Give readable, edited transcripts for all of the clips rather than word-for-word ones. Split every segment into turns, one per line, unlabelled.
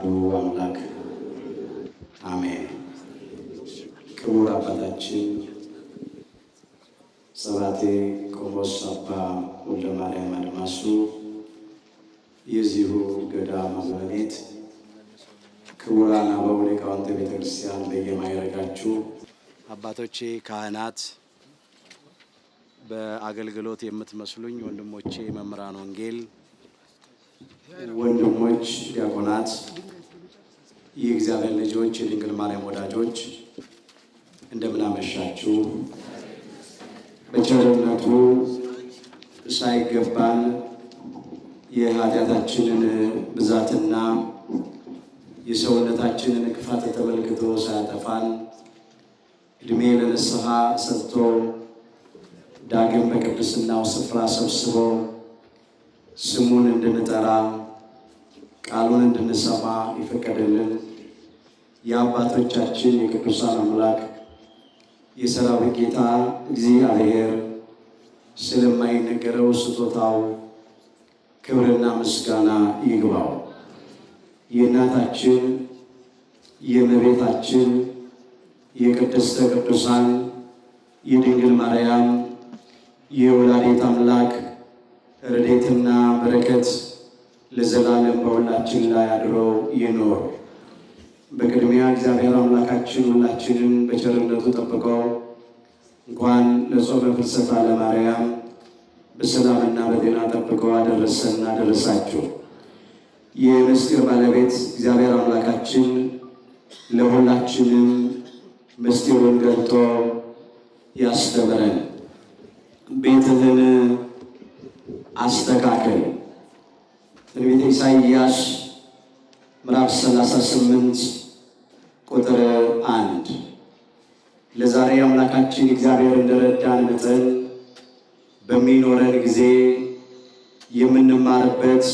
አምላክ አሜን። ክቡር አባታችን ሰባቴ ቆሞስ አባ ወልደ ማርያም አድማሱ የዚሁ ገዳም ባለቤት፣ ክቡራን አበው ሊቃውንተ ቤተክርስቲያን በየማይረጋችሁ አባቶቼ ካህናት፣ በአገልግሎት የምትመስሉኝ ወንድሞቼ መምህራን ወንጌል፣ ወንድሞች ዲያቆናት፣ የእግዚአብሔር ልጆች፣ የድንግል ማርያም ወዳጆች እንደምን አመሻችሁ። በቸርነቱ ሳይገባን የኃጢአታችንን ብዛትና የሰውነታችንን ክፋት ተመልክቶ ሳያጠፋን እድሜ ለንስሐ ሰጥቶ ዳግም በቅድስናው ስፍራ ሰብስቦ ስሙን እንድንጠራ ቃሉን እንድንሰማ የፈቀደልን የአባቶቻችን የቅዱሳን አምላክ የሰራዊት ጌታ እግዚአብሔር ስለማይነገረው ስጦታው ክብርና ምስጋና ይግባው። የእናታችን የእመቤታችን የቅድስተ ቅዱሳን የድንግል ማርያም የወላዲተ አምላክ ረድኤትና በረከት ለዘላለም በሁላችን ላይ አድሮ ይኖር። በቅድሚያ እግዚአብሔር አምላካችን ሁላችንን በቸርነቱ ጠብቆ እንኳን ለጾመ ፍልሰታ ለማርያም በሰላምና በጤና ጠብቆ አደረሰን አደረሳችሁ። የምስጢር ባለቤት እግዚአብሔር አምላካችን ለሁላችንም ምስጢሩን ገልጦ ያስተምረን። ቤትህን አስተካከል። ትንቢተ ኢሳይያስ ምዕራፍ 38 ቁጥር 1። ለዛሬ አምላካችን እግዚአብሔር እንደረዳን መጠን በሚኖረን ጊዜ የምንማርበት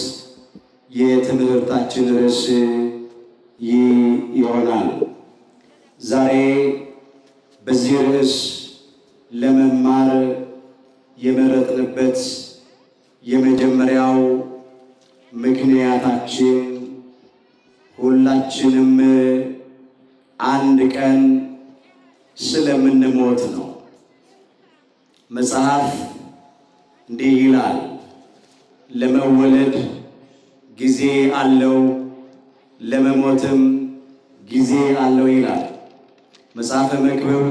የትምህርታችን ርዕስ ይሆናል። ዛሬ በዚህ ርዕስ ለመማር የመረጥንበት የመጀመሪያው ምክንያታችን ሁላችንም አንድ ቀን ስለምንሞት ነው። መጽሐፍ እንዲህ ይላል፣ ለመወለድ ጊዜ አለው፣ ለመሞትም ጊዜ አለው ይላል። መጽሐፈ መክብብ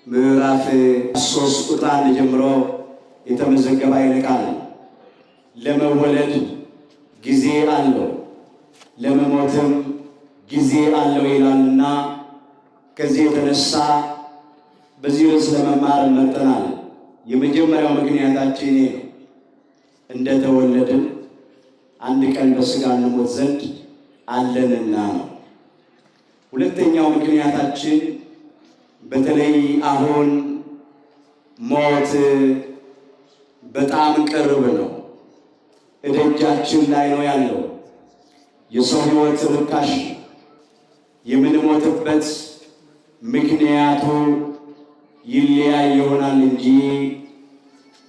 ምዕራፍ 3 ቁጥር 1 ጀምሮ የተመዘገበ ቃል ለመወለድ ጊዜ አለው ለመሞትም ጊዜ አለው ይላልና ከዚህ የተነሳ በዚህ ርዕስ ለመማር መጥተናል። የመጀመሪያው ምክንያታችን ይሄ ነው። እንደተወለድን አንድ ቀን በስጋ እንሞት ዘንድ አለንና ነው። ሁለተኛው ምክንያታችን በተለይ አሁን ሞት በጣም ቅርብ ነው፣ እደጃችን ላይ ነው ያለው። የሰው ሕይወት ርካሽ የምንሞትበት ምክንያቱ ይለያይ ይሆናል እንጂ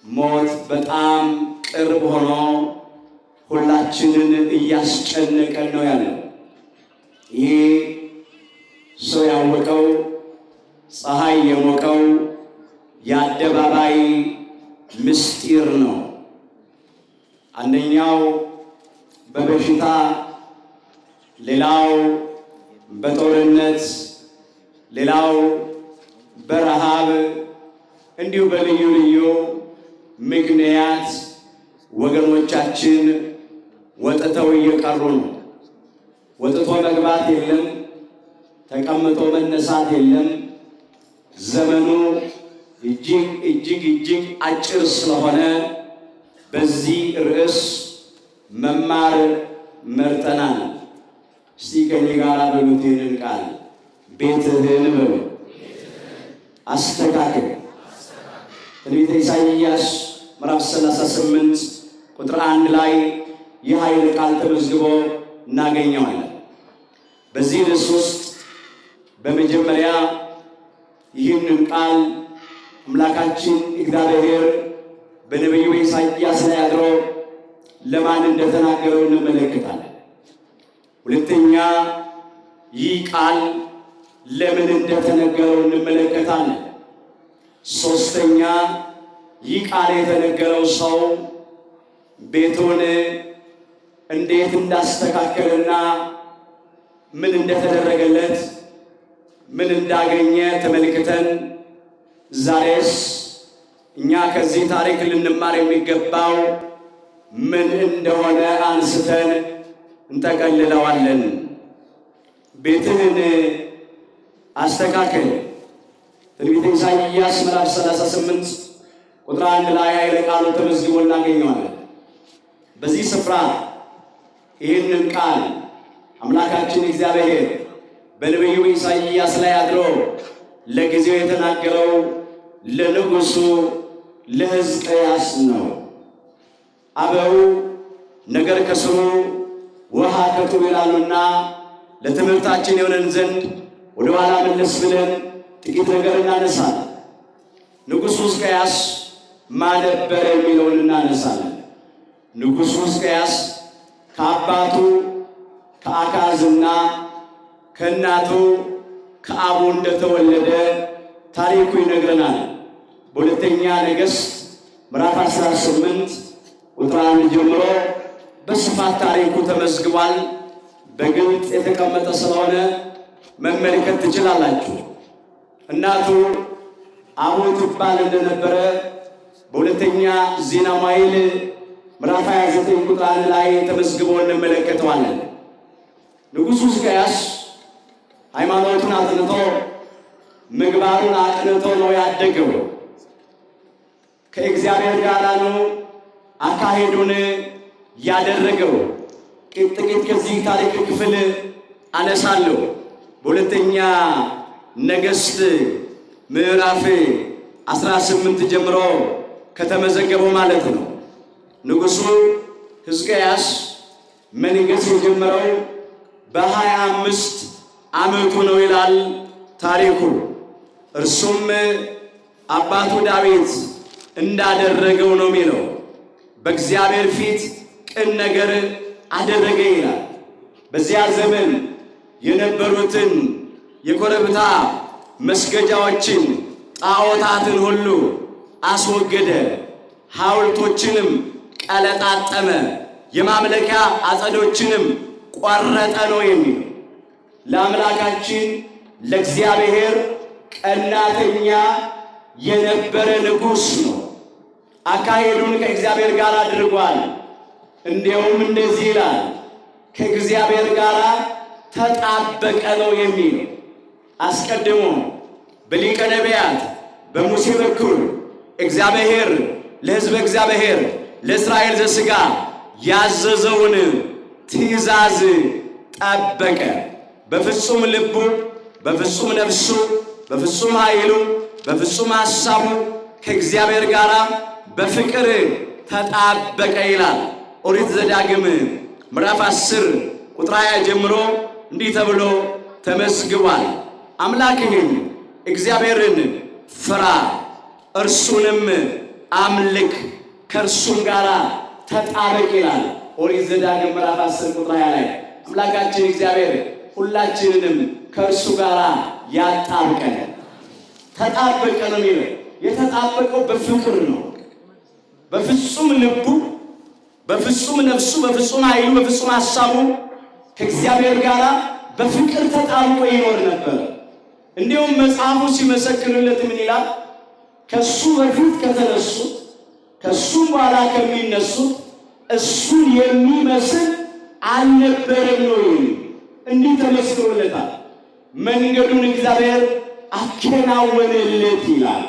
ሞት በጣም ቅርብ ሆኖ ሁላችንን እያስጨነቀን ነው ያለው። ይሄ ሰው ያወቀው ፀሐይ የሞቀው የአደባባይ ምስጢር ነው። አንደኛው በበሽታ፣ ሌላው በጦርነት፣ ሌላው በረሃብ እንዲሁ በልዩ ልዩ ምክንያት ወገኖቻችን ወጥተው እየቀሩ ነው። ወጥቶ መግባት የለም፣ ተቀምጦ መነሳት የለም። ዘመኑ እጅግ አጭር ስለሆነ በዚህ ርዕስ መማር መርጠናል። እስቲ ከኔ ጋር በሉት ይህንን ቃል፣ ቤትህን በሉ አስተካክል። ትንቢተ ኢሳይያስ ምዕራፍ 38 ቁጥር 1 ላይ ይህ ኃይለ ቃል ተመዝግቦ እናገኘዋለን። በዚህ ርዕስ ውስጥ በመጀመሪያ ይህንን ቃል አምላካችን እግዚአብሔር በነቢዩ ኢሳይያስ ላይ አድሮ ለማን እንደተናገረው እንመለከታለን። ሁለተኛ ይህ ቃል ለምን እንደተነገረው እንመለከታለን። ሶስተኛ ይህ ቃል የተነገረው ሰው ቤቱን እንዴት እንዳስተካከለና ምን እንደተደረገለት ምን እንዳገኘ ተመልክተን ዛሬስ እኛ ከዚህ ታሪክ ልንማር የሚገባው ምን እንደሆነ አንስተን እንጠቀልለዋለን። ቤትህን አስተካክል። ትንቢተ ኢሳይያስ ምዕራፍ 38 ቁጥር 1 ላይ ኃይለ ቃሉ ተመዝግቦ እናገኘዋለን። በዚህ ስፍራ ይህንን ቃል አምላካችን እግዚአብሔር በነቢዩ ኢሳይያስ ላይ አድሮ ለጊዜው የተናገረው ለንጉሡ ለሕዝቅያስ ነው። አበው ነገር ከስሩ ውሃ ከጥሩ ይላሉና ለትምህርታችን የሆነን ዘንድ ወደ ኋላ መለስ ብለን ጥቂት ነገር እናነሳለን። ንጉሡ ሕዝቅያስ ማን ነበረ የሚለውን እናነሳለን። ንጉሡ ሕዝቅያስ ከአባቱ ከአካዝና ከእናቱ ከአቡ እንደተወለደ ታሪኩ ይነግረናል። በሁለተኛ ነገሥት ምዕራፍ 18 ቁጥር 1 ጀምሮ በስፋት ታሪኩ ተመዝግቧል። በግልጽ የተቀመጠ ስለሆነ መመልከት ትችላላችሁ። እናቱ አቡ ትባል እንደነበረ በሁለተኛ ዜና መዋዕል ምዕራፍ 29 ቁጥር 1 ላይ ተመዝግቦ እንመለከተዋለን። ንጉሡ ሕዝቅያስ ሃይማኖቱን አጥንቶ ምግባሩን አቅንቶ ነው ያደገው። ከእግዚአብሔር ጋር ነው አካሄዱን ያደረገው። ጥቂት ከዚህ ታሪክ ክፍል አነሳለሁ። በሁለተኛ ነገሥት ምዕራፍ 18 ጀምሮ ከተመዘገበው ማለት ነው። ንጉሡ ሕዝቅያስ መንገሥ የጀመረው በ25 ዓመቱ ነው ይላል ታሪኩ። እርሱም አባቱ ዳዊት እንዳደረገው ነው የሚለው። በእግዚአብሔር ፊት ቅን ነገር አደረገ ይላል። በዚያ ዘመን የነበሩትን የኮረብታ መስገጃዎችን ጣዖታትን ሁሉ አስወገደ፣ ሐውልቶችንም ቀለጣጠመ፣ የማምለኪያ አጸዶችንም ቆረጠ ነው የሚለው። ለአምላካችን ለእግዚአብሔር ቀናተኛ የነበረ ንጉሥ ነው። አካሄዱን ከእግዚአብሔር ጋር አድርጓል። እንዲያውም እንደዚህ ይላል፣ ከእግዚአብሔር ጋር ተጣበቀ ነው የሚለው። አስቀድሞ በሊቀ ነቢያት በሙሴ በኩል እግዚአብሔር ለሕዝበ እግዚአብሔር ለእስራኤል ዘሥጋ ያዘዘውን ትእዛዝ ጠበቀ። በፍጹም ልቡ፣ በፍጹም ነፍሱ፣ በፍጹም ኃይሉ፣ በፍጹም ሐሳቡ ከእግዚአብሔር ጋር በፍቅር ተጣበቀ ይላል። ኦሪት ዘዳግም ምዕራፍ 10 ቁጥር 20 ጀምሮ እንዲህ ተብሎ ተመዝግቧል። አምላክህን እግዚአብሔርን ፍራ፣ እርሱንም አምልክ፣ ከእርሱም ጋር ተጣበቅ ይላል። ኦሪት ዘዳግም ምዕራፍ 10 ቁጥር 20 ላይ አምላካችን እግዚአብሔር ሁላችንንም ከእርሱ ጋር ያጣብቀን። ተጣበቀ ነው የሚለው። የተጣበቀው በፍቅር ነው። በፍጹም ልቡ፣ በፍጹም ነፍሱ፣ በፍጹም ኃይሉ፣ በፍጹም ሐሳቡ ከእግዚአብሔር ጋር በፍቅር ተጣብቆ ይኖር ነበር። እንዲሁም መጽሐፉ ሲመሰክርለት ምን ይላል? ከሱ በፊት ከተነሱት ከሱም በኋላ ከሚነሱት እሱን የሚመስል አልነበረም ነው የሚለው። እንዲህ ተመስክሮለታል። መንገዱን እግዚአብሔር አከናወነለት ይላል።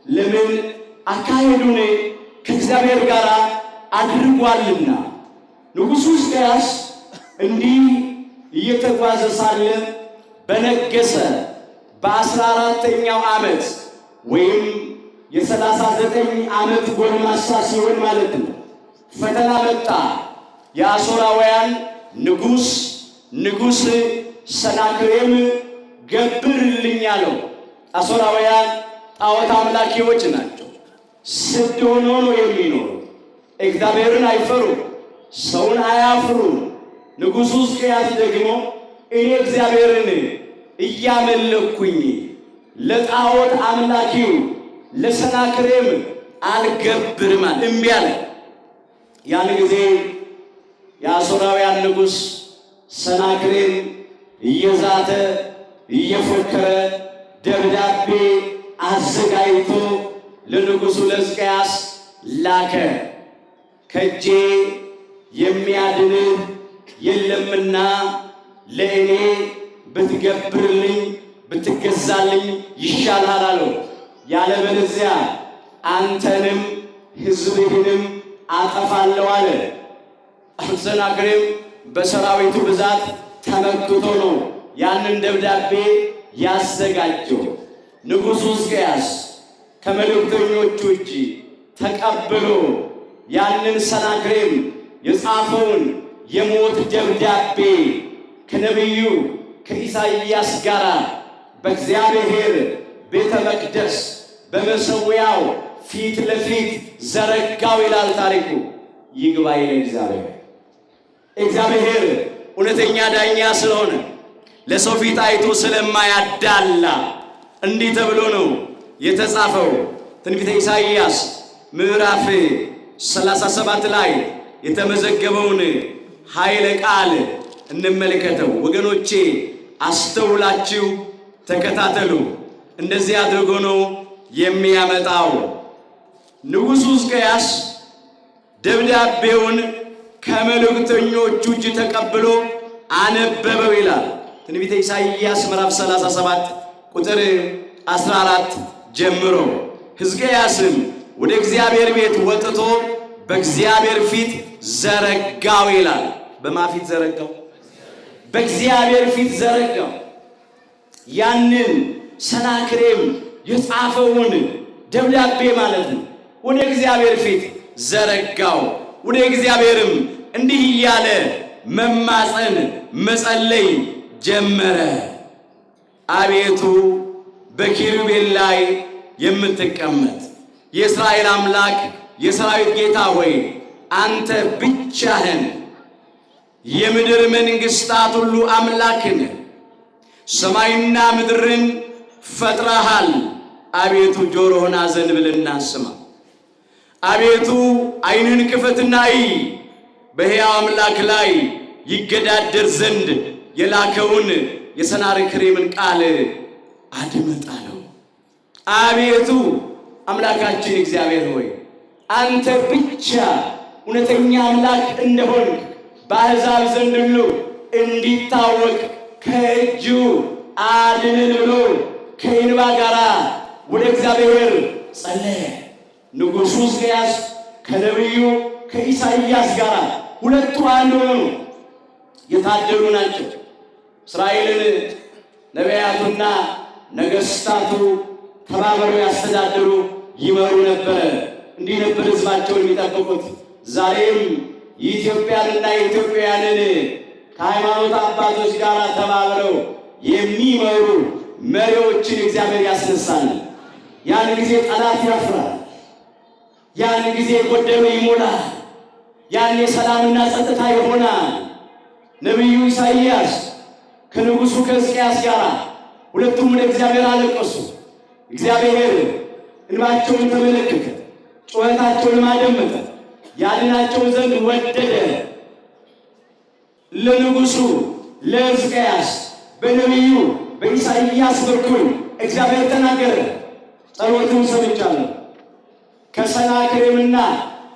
ለምን? አካሄዱን ከእግዚአብሔር ጋር አድርጓልና። ንጉሡ ሕዝቅያስ እንዲህ እየተጓዘ ሳለ በነገሰ በ14ኛው ዓመት ወይም የ39 ዓመት ጎልማሳ ሲሆን ማለት ነው ፈተና መጣ። የአሦራውያን ንጉሥ ሰናክሬም ገብርልኝ አለው። አሦራውያን ጣዖት አምላኪዎች ናቸው። ስድ ሆኖ ነው የሚኖሩ። እግዚአብሔርን አይፈሩም፣ ሰውን አያፍሩም። ንጉሡ ሕዝቅያስ ደግሞ እኔ እግዚአብሔርን እያመለኩኝ ለጣዖት አምላኪው ለሰናክሬም አልገብርም አለ። እምቢ አለ። ያን ጊዜ የአሦራውያን ንጉሥ ሰናክሬም እየዛተ እየፎከረ ደብዳቤ አዘጋጅቶ ለንጉሡ ለሕዝቅያስ ላከ። ከእጄ የሚያድንህ የለምና ለእኔ ብትገብርልኝ ብትገዛልኝ ይሻልሃል አለው። ያለበለዚያ አንተንም ሕዝብህንም አጠፋለሁ አለ። ሰናክሬም በሰራዊቱ ብዛት ተመክቶ ነው ያንን ደብዳቤ ያዘጋጀው። ንጉሡ ሕዝቅያስ ከመልእክተኞቹ እጅ ተቀብሎ ያንን ሰናክሬም የጻፈውን የሞት ደብዳቤ ከነቢዩ ከኢሳይያስ ጋር በእግዚአብሔር ቤተ መቅደስ በመሠዊያው ፊት ለፊት ዘረጋው ይላል ታሪኩ። ይግባኝ ለእግዚአብሔር። እግዚአብሔር እውነተኛ ዳኛ ስለሆነ ለሰው ፊት አይቶ ስለማያዳላ እንዲህ ተብሎ ነው የተጻፈው። ትንቢተ ኢሳይያስ ምዕራፍ 37 ላይ የተመዘገበውን ኃይለ ቃል እንመልከተው። ወገኖቼ አስተውላችሁ ተከታተሉ። እንደዚህ አድርጎ ነው የሚያመጣው። ንጉሡ ሕዝቅያስ ደብዳቤውን ከመልእክተኞቹ እጅ ተቀብሎ አነበበው ይላል ትንቢተ ኢሳይያስ ምዕራፍ 37 ቁጥር 14 ጀምሮ። ሕዝቅያስም ወደ እግዚአብሔር ቤት ወጥቶ በእግዚአብሔር ፊት ዘረጋው ይላል። በማን ፊት ዘረጋው? በእግዚአብሔር ፊት ዘረጋው። ያንን ሰናክሬም የጻፈውን ደብዳቤ ማለት ነው ወደ እግዚአብሔር ፊት ዘረጋው። ወደ እግዚአብሔርም እንዲህ እያለ መማፀን መጸለይ ጀመረ። አቤቱ በኪሩቤል ላይ የምትቀመጥ የእስራኤል አምላክ የሰራዊት ጌታ ሆይ አንተ ብቻህን የምድር መንግሥታት ሁሉ አምላክ ነህ። ሰማይና ምድርን ፈጥረሃል። አቤቱ ጆሮህን አዘንብልና ስማ። አቤቱ ዓይንህን ክፈትና እይ። በሕያው አምላክ ላይ ይገዳደር ዘንድ የላከውን የሰናክሬምን ቃል አድምጥ አለው። አቤቱ አምላካችን እግዚአብሔር ሆይ አንተ ብቻ እውነተኛ አምላክ እንደሆንክ በአሕዛብ ዘንድ ሁሉ እንዲታወቅ ከእጁ አድነን ብሎ ከእንባ ጋር ወደ እግዚአብሔር ጸለየ። ንጉሡ ሕዝቅያስ ከነቢዩ ከኢሳይያስ ጋር ሁለቱ አንድ ሆኑ። የታደሉ ናቸው። እስራኤልን ነቢያቱና ነገሥታቱ ተባብረው ያስተዳድሩ ይመሩ ነበረ። እንዲህ ነበር ሕዝባቸውን የሚጠብቁት። ዛሬም የኢትዮጵያንና የኢትዮጵያውያንን ከሃይማኖት አባቶች ጋር ተባብረው የሚመሩ መሪዎችን እግዚአብሔር ያስነሳል። ያን ጊዜ ጠላት ያፍራል። ያን ጊዜ ጎደሎ ይሞላል። ያን የሰላምና ጸጥታ ይሆናል። ነቢዩ ኢሳይያስ ከንጉሡ ከሕዝቅያስ ጋር ሁለቱም ወደ እግዚአብሔር አለቀሱ። እግዚአብሔር እንባቸውን ተመለከተ፣ ጩኸታቸውን አደመጠ፣ ያድናቸው ዘንድ ወደደ። ለንጉሡ ለሕዝቅያስ በነቢዩ በኢሳይያስ በኩል እግዚአብሔር ተናገረ። ጸሎትን ሰምቻለሁ፣ ከሰናክሬምና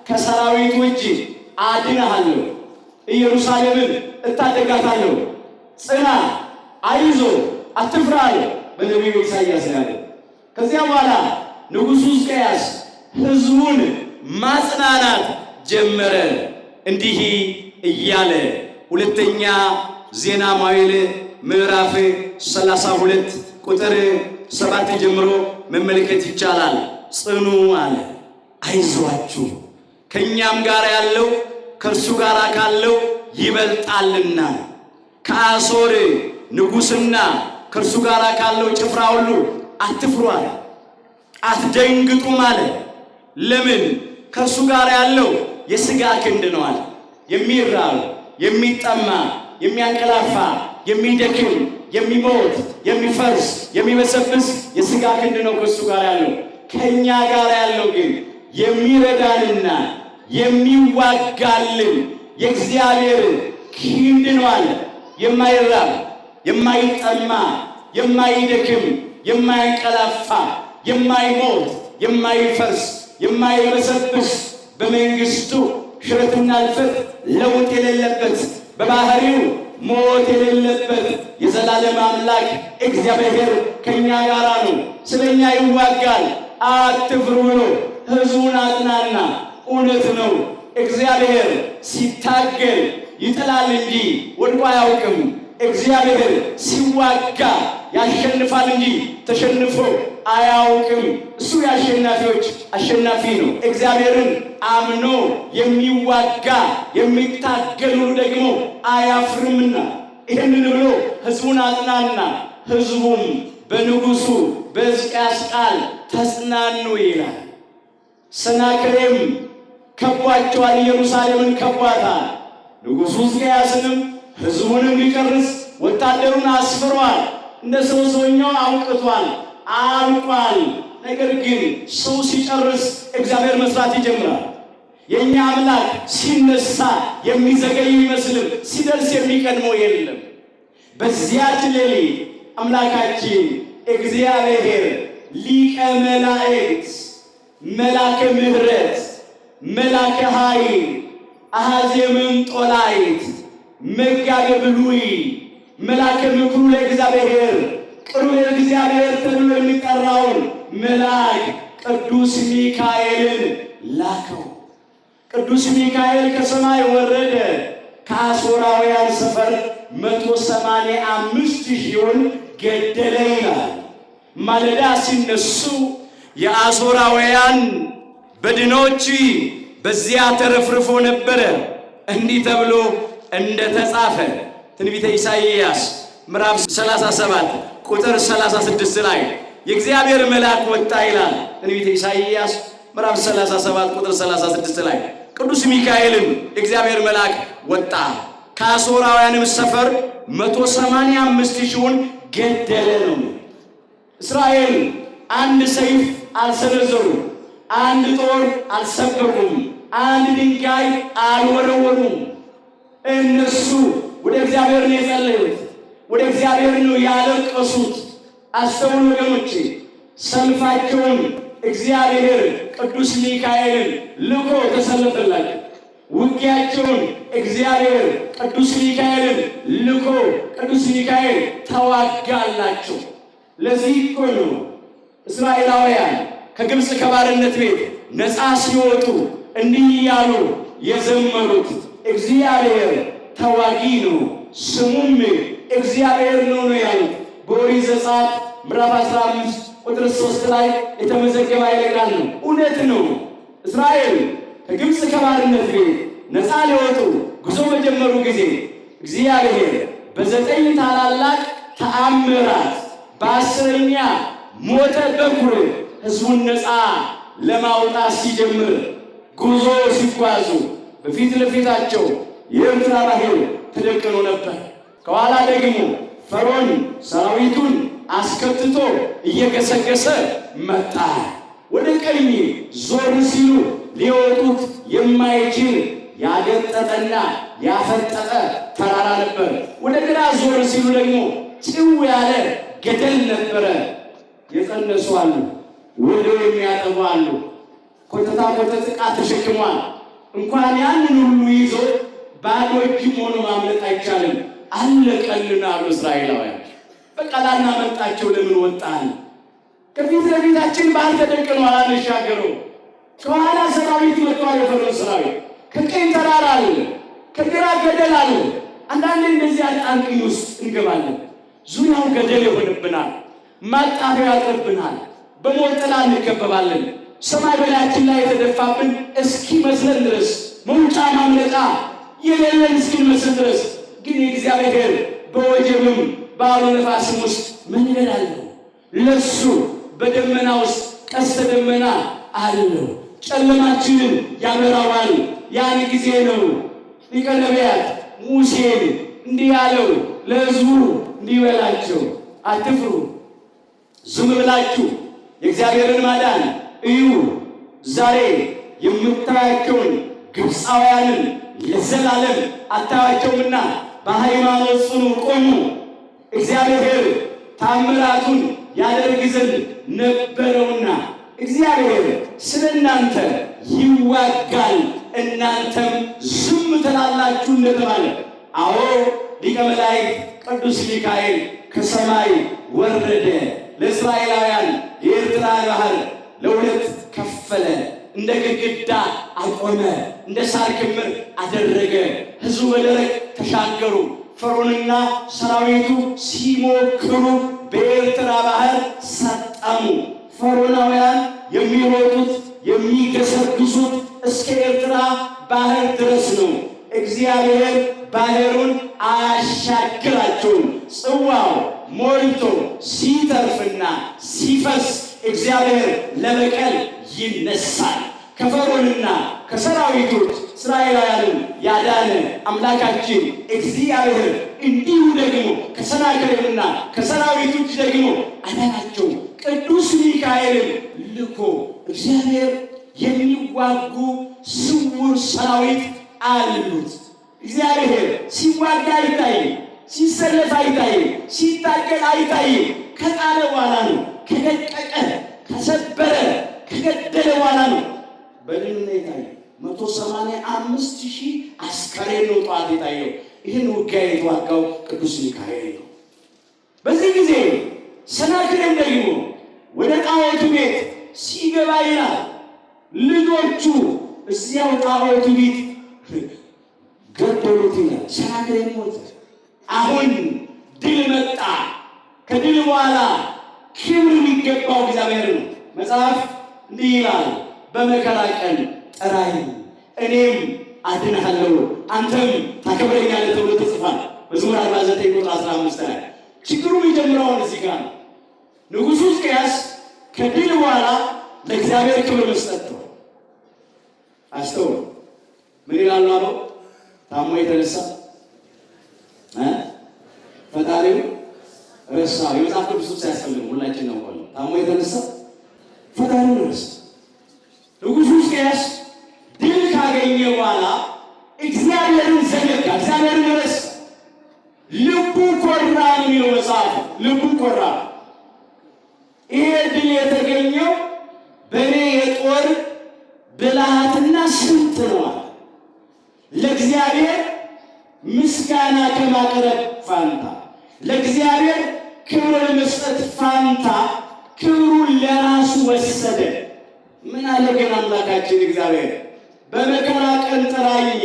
ከሰራዊቱ እጅ አድንሃለሁ፣ ኢየሩሳሌምን እታደጋታለሁ፣ ጽና፣ አይዞ፣ አትፍራ አለ በነቢዩ ኢሳይያስ ያለ። ከዚያ በኋላ ንጉሡ ሕዝቅያስ ሕዝቡን ማጽናናት ጀመረ እንዲህ እያለ ሁለተኛ ዜና መዋዕል ምዕራፍ 32 ቁጥር 7 ጀምሮ መመልከት ይቻላል። ጽኑ አለ፣ አይዟችሁ፣ ከእኛም ጋር ያለው ከእርሱ ጋር ካለው ይበልጣልና ከአሦር ንጉሥና ከእርሱ ጋር ካለው ጭፍራ ሁሉ አትፍሩ አለ፣ አትደንግጡም አለ። ለምን? ከእርሱ ጋር ያለው የሥጋ ክንድ ነው አለ። የሚራብ
የሚጠማ የሚያንቀላፋ የሚደክም የሚሞት የሚፈርስ የሚበሰብስ የሥጋ ክንድ ነው ከእሱ ጋር ያለው። ከእኛ ጋር ያለው ግን የሚረዳንና የሚዋጋልን የእግዚአብሔር ክንድ ነው አለ። የማይራብ የማይጠማ የማይደክም የማያንቀላፋ የማይሞት የማይፈርስ የማይበሰብስ በመንግስቱ ሽረትና እልፈት ለውጥ የሌለበት በባህሪው ሞት የሌለበት የዘላለም አምላክ እግዚአብሔር ከኛ ጋር ነው። ስለኛ ይዋጋል። አትፍሩ ብሎ ሕዝቡን አጽናና። እውነት ነው። እግዚአብሔር ሲታገል ይጥላል እንጂ ወድቆ አያውቅም። እግዚአብሔር ሲዋጋ ያሸንፋል እንጂ ተሸንፎ አያውቅም። እሱ የአሸናፊዎች አሸናፊ ነው። እግዚአብሔርን አምኖ የሚዋጋ የሚታገሉ ደግሞ አያፍርምና ይህንን ብሎ ሕዝቡን አጽናና። ሕዝቡም በንጉሡ በሕዝቅያስ ቃል ተጽናኑ ይላል። ሰናክሬም ከቧቸዋል፣ ኢየሩሳሌምን ከቧታል። ንጉሡ ሕዝቅያስንም ሕዝቡንም ሊጨርስ ወታደሩን አስፍሯል። እንደ ሰውኛው አውቅቷል፣ አልቋል። ነገር ግን ሰው ሲጨርስ እግዚአብሔር መስራት ይጀምራል። የኛ አምላክ ሲነሳ የሚዘገይ ይመስልም ሲደርስ የሚቀድመው የለም። በዚያች ሌሊት አምላካችን እግዚአብሔር ሊቀ መላእክት መላከ ምሕረት መላከ ኃይል አሐዜ መንጦላይት መጋቤ ብሉይ መላከ ምክሩ ለእግዚአብሔር ቅርብ ለእግዚአብሔር ተብሎ የሚጠራውን መልአክ ቅዱስ ሚካኤልን ላከው። ቅዱስ ሚካኤል ከሰማይ ወረደ። ከአሦራውያን ሰፈር 185,000 ገደለ ይላል። ማለዳ ሲነሱ የአሦራውያን በድኖች በዚያ ተረፍርፎ ነበረ። እንዲህ ተብሎ እንደተጻፈ ትንቢተ ኢሳይያስ ምዕራፍ 37 ቁጥር 36 ላይ የእግዚአብሔር መልአክ ወጣ ይላል። ትንቢተ ኢሳይያስ ምዕራፍ 37 ቁጥር 36 ላይ ቅዱስ ሚካኤልም የእግዚአብሔር መልአክ ወጣ፣ ከአሦራውያንም ሰፈር 185,000 ገደለ ነው። እስራኤል አንድ ሰይፍ አልሰነዘሩም፣ አንድ ጦር አልሰበቁም፣ አንድ ድንጋይ አልወረወሩም። እነሱ ወደ እግዚአብሔር ነው የጸለዩት፣ ወደ እግዚአብሔር ነው ያለቀሱት። አስተውሉ ወገኖቼ፣ ሰልፋቸውን እግዚአብሔር ቅዱስ ሚካኤልን ልኮ ተሰለፈላቸው። ውጊያቸውን እግዚአብሔር ቅዱስ ሚካኤልን ልኮ ቅዱስ ሚካኤል ተዋጋላቸው። ለዚህ እኮ ነው እስራኤላውያን ከግብፅ ከባርነት ቤት ነፃ ሲወጡ እንዲህ እያሉ የዘመሩት እግዚአብሔር ተዋጊ ነው፣ ስሙም እግዚአብሔር ነው ያሉት። በኦሪት ዘጸአት ምዕራፍ 15 ቁጥር 3 ላይ የተመዘገበ ቃል ነው። እውነት ነው። እስራኤል ከግብፅ ከባርነት ቤት ነፃ ሊወጡ ጉዞ በጀመሩ ጊዜ እግዚአብሔር በ9 ታላላቅ ተአምራት በ10ኛ ሞተ በኩር ሕዝቡን ነፃ ለማውጣት ሲጀምር ጉዞ ሲጓዙ በፊት ለፊታቸው የኤርትራ ባህር ተደቅኖ ነበር። ከኋላ ደግሞ ፈርዖን ሰራዊቱን አስከትቶ እየገሰገሰ መጣ። ወደ ቀኝ ዞር ሲሉ ሊወጡት የማይችል ያገጠጠና ያፈጠጠ ተራራ ነበር። ወደ ግራ ዞር ሲሉ ደግሞ ጭው ያለ ገደል ነበረ። የጸነሱ አሉ፣ ወደ የሚያጠቡ አሉ። ኮተታ ኮተት ዕቃ ተሸክሟል። እንኳን ያንን ሁሉ ይዞ ባዶ እጅም ሆኖ ማምለጥ አይቻልም። አለቀልን አሉ እስራኤላውያን። በቃ ላናመልጣቸው ለምን ወጣን? ከፊት ለፊታችን ባህር ተደቅኗል፣ አንሻገረው። ከኋላ ሰራዊት መጥቷል፣ የፈርዖን ሰራዊት። ከቀኝ ተራራ አለ፣ ከግራ ገደል አለ። አንዳንዴ እንደዚህ አጣንቅኝ ውስጥ እንገባለን። ዙሪያው ገደል ይሆንብናል፣ ማጣሪያ ያጥርብናል፣ በሞት ጥላ እንከበባለን። ሰማይ በላያችን ላይ የተደፋብን እስኪመስለን ድረስ መውጫ ማምለጫ የሌለን እስኪመስል ድረስ ግን የእግዚአብሔር በወጀብም በአውሎ ነፋስም ውስጥ መንገድ አለው። ለሱ በደመና ውስጥ ቀስተ ደመና አለው። ጨለማችንን ያበራዋል። ያን ጊዜ ነው ሊቀ ነቢያት ሙሴን እንዲህ ያለው ለሕዝቡ እንዲህ በላቸው፣ አትፍሩ፣ ዝም ብላችሁ የእግዚአብሔርን ማዳን እዩ። ዛሬ የምታያቸውን ግብፃውያንን ለዘላለም አታያቸውምና በሃይማኖት ጽኑ ቆሙ። እግዚአብሔር ታምራቱን ያደርግ ዘንድ ነበረውና እግዚአብሔር ስለ እናንተ ይዋጋል፣ እናንተም ዝም ትላላችሁ እንደተባለ፣ አዎ ሊቀ መላእክት ቅዱስ ሚካኤል ከሰማይ ወረደ። ለእስራኤላውያን የኤርትራን ባህር ለሁለት ከፈለ፣ እንደ ግድግዳ አቆመ፣ እንደ ሳር ክምር አደረገ። ሕዝቡ በደረቅ ተሻገሩ። ፈርዖንና ሰራዊቱ ሲሞክሩ በኤርትራ ባህር ሰጠሙ። ፈርዖናውያን የሚሮጡት የሚገሰግሱት እስከ ኤርትራ ባህር ድረስ ነው። እግዚአብሔር ባህሩን አያሻግራቸውም። ጽዋው ሞልቶ ሲተርፍና ሲፈስ እግዚአብሔር ለበቀል ይነሳል። ከፈርዖንና ከሰራዊቶች እስራኤላውያንን ያዳነ አምላካችን እግዚአብሔር እንዲሁ ደግሞ ከሰናክሬምና ከሰራዊቶች ደግሞ አዳናቸው። ቅዱስ ሚካኤልን ልኮ እግዚአብሔር የሚዋጉ ስውር ሰራዊት አሉት። እግዚአብሔር ሲዋጋ አይታይም፣ ሲሰለፍ አይታይም፣ ሲታገል አይታይም። ከጣለ በኋላ ነው። ከደቀቀ ከሰበረ ከገደለ በኋላ ነው በድንና የታየው። 185,000 አስከሬን ነው ጠዋት የታየው። ይህን ውጊያ የተዋጋው ቅዱስ ሚካኤል ነው። በዚህ ጊዜ ሰናክሬም ደግሞ ወደ ጣዖቱ ቤት ሲገባ ይላል ልጆቹ እዚያው ጣዖቱ ቤት ገደሉት ይላል። ሰናክሬም ሞተ። አሁን ድል መጣ። ከድል በኋላ ክብር የሚገባው እግዚአብሔር ነው። መጽሐፍ እንዲህ ይላል፣ በመከራ ቀን ጥራኝ እኔም አድንሃለሁ አንተም ታከብረኛለህ ተብሎ ተጽፏል። መዝሙር 49 ቁጥር 15 ላይ። ችግሩ የሚጀምረው እዚህ ጋር ነው። ንጉሡ ሕዝቅያስ ከድል በኋላ ለእግዚአብሔር ክብር መስጠት ነው። አስተውሉ። ምን ይላሉ አለው? ታሞ የተነሳ ፈጣሪው ረሳ። የመጽሐፍ ቅዱስ ሳያስፈልግ ሁላችን ነው ቆል ታሞ የተነሳ ፈጣሪው ረሳ። ንጉሡ ሕዝቅያስ ድል ካገኘ በኋላ እግዚአብሔርን ዘነጋ፣ እግዚአብሔርን ረሳ። ልቡ ኮራ ነው የሚለው መጽሐፍ። ልቡ ኮራ። ይሄ ድል የተገኘው በእኔ የጦር ብልሃትና ስልት ነው። ለእግዚአብሔር ምስጋና ከማቅረብ ፋንታ፣ ለእግዚአብሔር ክብር መስጠት ፋንታ ክብሩን ለራሱ ወሰደ። ምን አለ ግን አምላካችን እግዚአብሔር? በመከራ ቀን ጥራኝ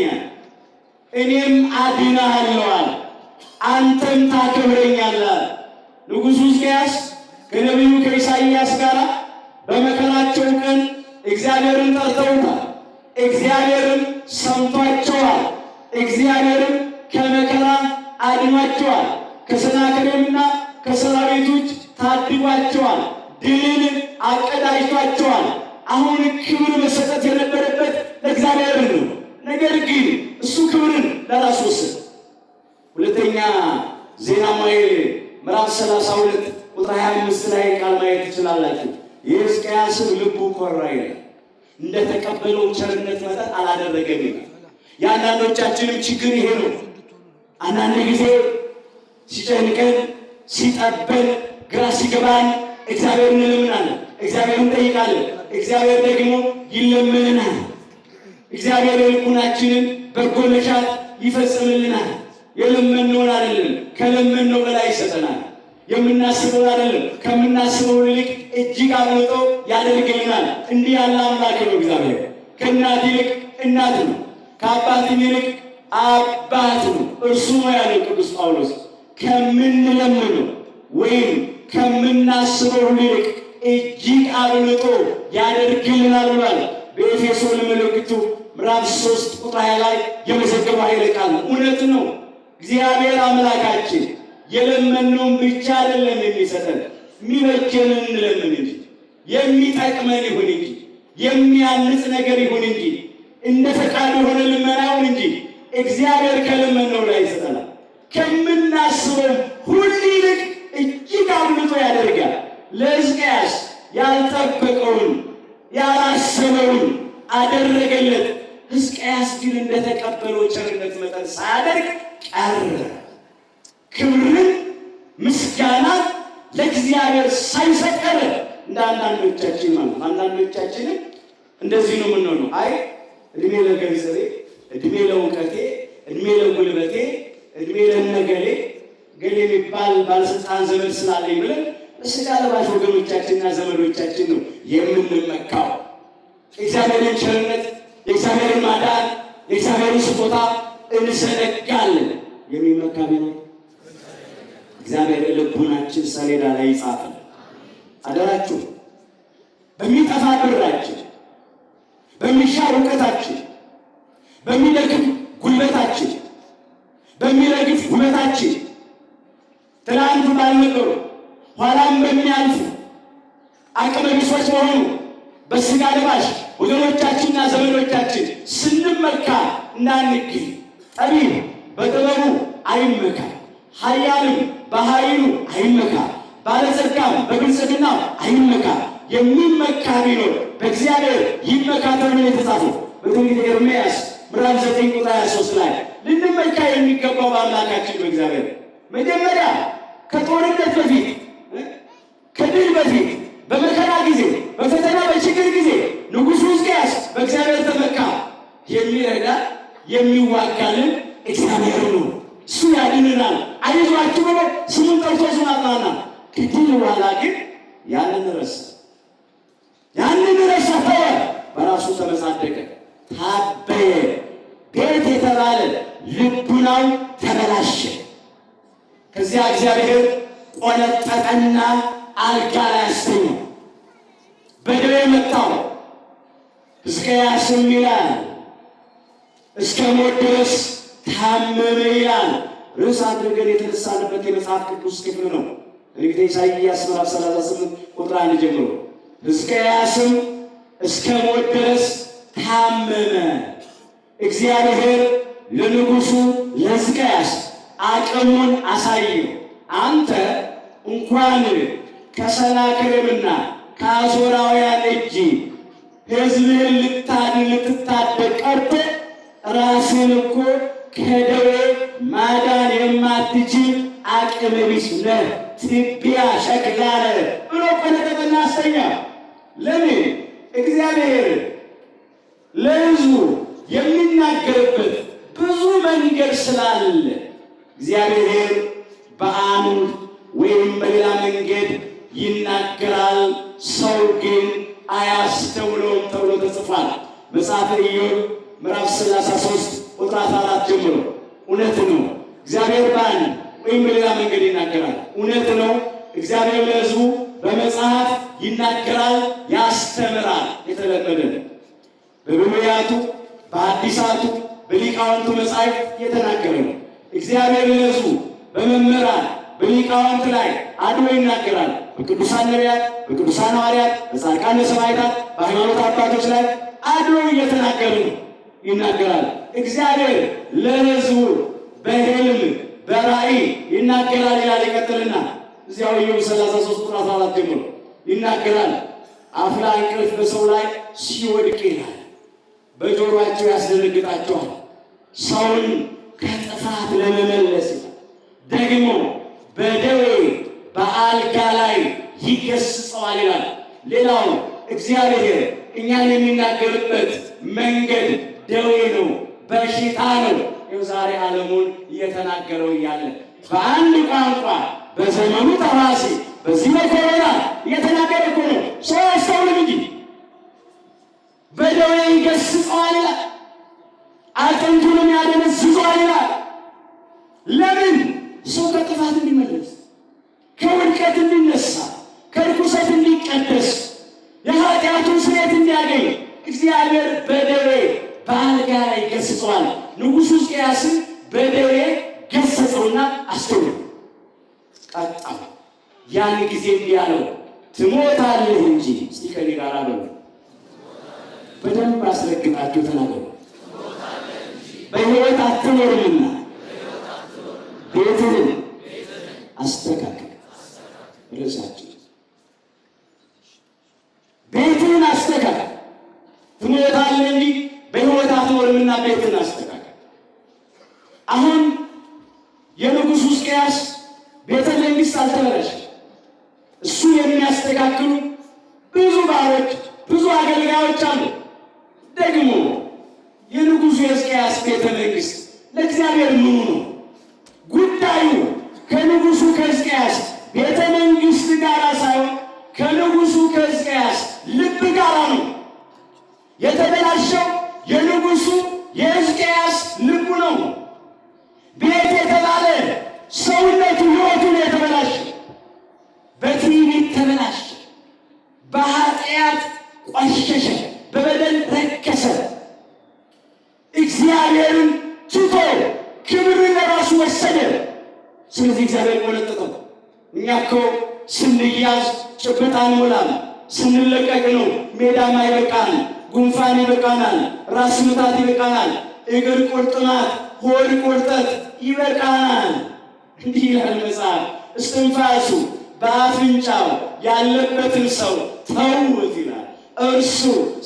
እኔም አድንሃለሁ፣ አንተም ታከብረኛለህ። ንጉሡ ሕዝቅያስ ከነቢዩ ከኢሳይያስ ጋር በመከራቸው ቀን እግዚአብሔርን ጠርተውታል። እግዚአብሔርን ሰምቷቸዋል። እግዚአብሔርን ከመከራ አድኗቸዋል። ከሰናክሬምና ከሰራዊቶች ታድጓቸዋል። ድልን አቀዳጅቷቸዋል። አሁን ክብር መሰጠት የነበረበት ለእግዚአብሔር ነው። ነገር ግን እሱ ክብርን ለራሱ ወሰደ። ሁለተኛ ዜና መዋዕል ምዕራፍ 32 ቁጥር 25 ላይ ቃል ማየት ትችላላችሁ። የሕዝቅያስም ልቡ ኮራ ይላል። እንደተቀበለው ቸርነት መጠን አላደረገም ይላል። የአንዳንዶቻችንም ችግር ይሄ ነው። አንዳንድ ጊዜ ሲጨንቀን ሲጠበን ግራ ሲገባን እግዚአብሔር እንለምናለን፣ እግዚአብሔር እንጠይቃለን። እግዚአብሔር ደግሞ ይለምንናል። እግዚአብሔር የልቡናችንን በጎ መሻት ይፈጽምልናል። የለመንነውን አይደለም ከለመንነው በላይ ይሰጠናል። የምናስበው አይደለም ከምናስበው ይልቅ እጅግ አብልጦ ያደርግልናል። እንዲህ ያለ አምላክ ነው እግዚአብሔር። ከእናት ይልቅ እናት ነው፣ ከአባትም ይልቅ አባት ነው። እርሱ ነው ያለው ቅዱስ ጳውሎስ። ከምንለምነው ወይም ከምናስበው ይልቅ እጅግ አብልጦ ያደርግልናል ብሏል። በኤፌሶን መልእክቱ ምዕራፍ 3 ቁጥር 20 ላይ የመዘገበው ኃይለ ቃል ነው። እውነት ነው። እግዚአብሔር አምላካችን የለመነውን ብቻ አይደለም የሚሰጠን፣ የሚበጀንን እንለምን እንጂ፣ የሚጠቅመን ይሁን እንጂ፣ የሚያንጽ ነገር ይሁን እንጂ፣ እንደ ፈቃዱ የሆነ ልመና ይሁን እንጂ፣ እግዚአብሔር ከለመነው ላይ ይሰጠናል። ከምናስበው ሁሉ ይልቅ እጅግ አብልጦ ያደርጋል። ለሕዝቅያስ ያልጠበቀውን ያላሰበውን አደረገለት። ሕዝቅያስ ግን እንደተቀበለው ቸርነት መጠን ሳያደርግ ቀረ። ክብርን ምስጋና ለእግዚአብሔር ሳይሰጥ ቀረ። እንደ አንዳንዶቻችን ማለት አንዳንዶቻችንም እንደዚህ ነው የምንሆነው። አይ እድሜ ለገንዘቤ፣ እድሜ ለእውቀቴ፣ እድሜ ለጉልበቴ፣ እድሜ ለነገሌ ገሌ የሚባል ባለስልጣን ዘመድ ስላለኝ ብለን በስጋ ለባሽ ወገኖቻችንና ዘመዶቻችን ነው የምንመካው። የእግዚአብሔርን ቸርነት፣ የእግዚአብሔርን ማዳን፣ የእግዚአብሔርን ስጦታ እንዘነጋለን። የሚመካ ቢኖር እግዚአብሔር ልቡናችን ሰሌዳ ላይ ይጻፋል። አደራችሁ በሚጠፋ ብራችን፣ በሚሻር እውቀታችን፣ በሚደክም ጉልበታችን፣ በሚረግፍ ውበታችን ትናንት ባልነበሩ ኋላም በሚያልፉ አቅመ ቢሶች በሆኑ በስጋ ለባሽ ወገኖቻችንና ዘመዶቻችን ስንመካ እንዳንገኝ። ጠቢብ በጥበቡ አይመካ፣ ኃያልም በኃይሉ አይመካ፣ ባለጸጋም በብልጽግናው አይመካ። የሚመካ ቢኖር በእግዚአብሔር ይመካ ተብሎ የተጻፈው በትንቢተ ኤርምያስ ምዕራፍ 9 ቁጥር 23 ላይ ልንመካ የሚገባው በአምላካችን በእግዚአብሔር መጀመሪያ ከጦርነት በፊት ከድል በፊት በመከራ ጊዜ በፈተና በችግር ጊዜ ንጉሡ ሕዝቅያስ በእግዚአብሔር ተመካ። የሚረዳ የሚዋጋልን እግዚአብሔር ነው። እሱ ያድነናል። አይዟችሁ ብሎ ስሙን ጠርቶ እሱን አጽናና። ከድል በኋላ ግን ያንን ረሳ፣ ተወ፣ በራሱ ተመጻደቀ፣ ታበየ። ቤት የተባለ ልቡናው ተበላሸ። ከዚያ እግዚአብሔር ቆነጠጠና አልጋ ላይ አስተኛው። በደዌ መታው። ሕዝቅያስም ይላል እስከ ሞት ድረስ ታመመ ይላል። ርዕስ አድርገን የተነሳንበት የመጽሐፍ ቅዱስ ክፍል ነው። ትንቢተ ኢሳይያስ ምዕራፍ 38 ቁጥር 1 ጀምሮ ሕዝቅያስም እስከ ሞት ድረስ ታመመ። እግዚአብሔር ለንጉሡ ለሕዝቅያስ አቅሙን አሳየው። አንተ እንኳን ከሰናክሬምና ከአሦራውያን እጅ ሕዝብህን ልትታደግ ቀርቶ ራስህን እኮ ከደዌ ማዳን የማትችል አቅመ ቢስ ነህ፣ ትቢያ ሸክላ ነህ ብሎ ቆነጠጠና አስተኛ። ለምን? እግዚአብሔር ለሕዝቡ የሚናገርበት ብዙ መንገድ ስላለ እግዚአብሔር በአንድ ወይም በሌላ መንገድ ይናገራል፣ ሰው ግን አያስተውለውም ተብሎ ተጽፏል። መጽሐፈ ኢዮብ ምዕራፍ 33 ቁጥር 4 ጀምሮ እውነት ነው እግዚአብሔር በአንድ ወይም በሌላ መንገድ ይናገራል። እውነት ነው እግዚአብሔር ለሕዝቡ በመጽሐፍ ይናገራል፣ ያስተምራል። የተለመደ በብሉያቱ በአዲሳቱ በሊቃውንቱ መጻሕፍት የተናገረ ነው። እግዚአብሔር ለሕዝቡ በመምህራን በሊቃውንት ላይ አድሮ ይናገራል። በቅዱሳን ነቢያት፣ በቅዱሳን ሐዋርያት፣ በጻድቃን ሰማዕታት፣ በሃይማኖት አባቶች ላይ አድሮ እየተናገረ ነው፣ ይናገራል። እግዚአብሔር ለሕዝቡ በሕልም በራእይ ይናገራል ይላል። ይቀጥልና እዚያው ኢዮብ 33 ቁጥር 14 ጀምሮ ይናገራል። አፍላ እንቅልፍ በሰው ላይ ሲወድቅ ይላል፣ በጆሮአቸው ያስደነግጣቸዋል። ሰውን ከጥፋት ለመመለስ ደግሞ በደዌ በአልጋ ላይ ይገስጸዋል ይላል። ሌላው እግዚአብሔር እኛን የሚናገርበት መንገድ ደዌ ነው፣ በሽታ ነው። ይኸው ዛሬ ዓለሙን እየተናገረው እያለ በአንድ ቋንቋ በዘመኑ ተዋሲ በዚህ በኮሮና እየተናገረ እኮ ነው። ሰው ያስተውልም እንጂ በደዌ ይገስጸዋል ይላል፣ አጥንቱንም ያደነዝዘዋል ይላል። ለምን? ሰው ከጥፋት እንዲመለስ፣ ከውድቀት እንዲነሳ፣ ከርኩሰት እንዲቀደስ፣ የኃጢአቱን ስርየት እንዲያገኝ እግዚአብሔር በደዌ በአልጋ ላይ ገስጸዋል። ንጉሡ ሕዝቅያስን በደዌ ገሰጸውና አስተውለው ቀጣው። ያን ጊዜ እንዲህ አለው፣ ትሞታለህ እንጂ። እስቲ ከኔ ጋር በሉ፣ በደንብ አስረግጣችሁ ተናገሩ። በሕይወት አትኖርምና ቤትህን አስተካክል። ርዕሳችን ቤትህን አስተካክል። ትሞታለህ እንጂ በሕይወት አትኖርምና ቤትህን አስተካክል። አሁን የንጉሡ ሕዝቅያስ ቤተ መንግሥት አልተበላሸም። እሱ የሚያስተካክሉ ብዙ ባሮች፣ ብዙ አገልጋዮች አሉ። ደግሞ የንጉሡ ሕዝቅያስ ቤተ መንግሥት ለእግዚአብሔር ምኑ ነው? ጉዳዩ ከንጉሡ ከሕዝቅያስ ቤተ መንግሥት ጋር ሳይሆን ከንጉሡ ከሕዝቅያስ ልብ ጋር ነው። የተበላሸው የንጉሡ የሕዝቅያስ ልቡ ነው። ቤት የተባለ ሰውነቱ ሕይወቱን የተበላሸ በትዕቢት ተበላሸ፣ በኃጢአት ቆሸሸ፣ በበደል ረከሰ፣ እግዚአብሔርን ትቶ ክብርን ለራሱ ወሰደ። ስለዚህ እግዚአብሔር ቆነጠጠው። እኛ እኮ ስንያዝ ጭብጥ አንሞላም፣ ስንለቀቅ ነው ሜዳማ ይበቃል፣ ጉንፋን ይበቃናል፣ ራስ ምታት ይበቃናል፣ እግር ቁርጥማት፣ ሆድ ቁርጠት ይበቃናል። እንዲህ ይላል መጽሐፍ፣ እስትንፋሱ በአፍንጫው ያለበትን ሰው ተውት ይላል፣ እርሱ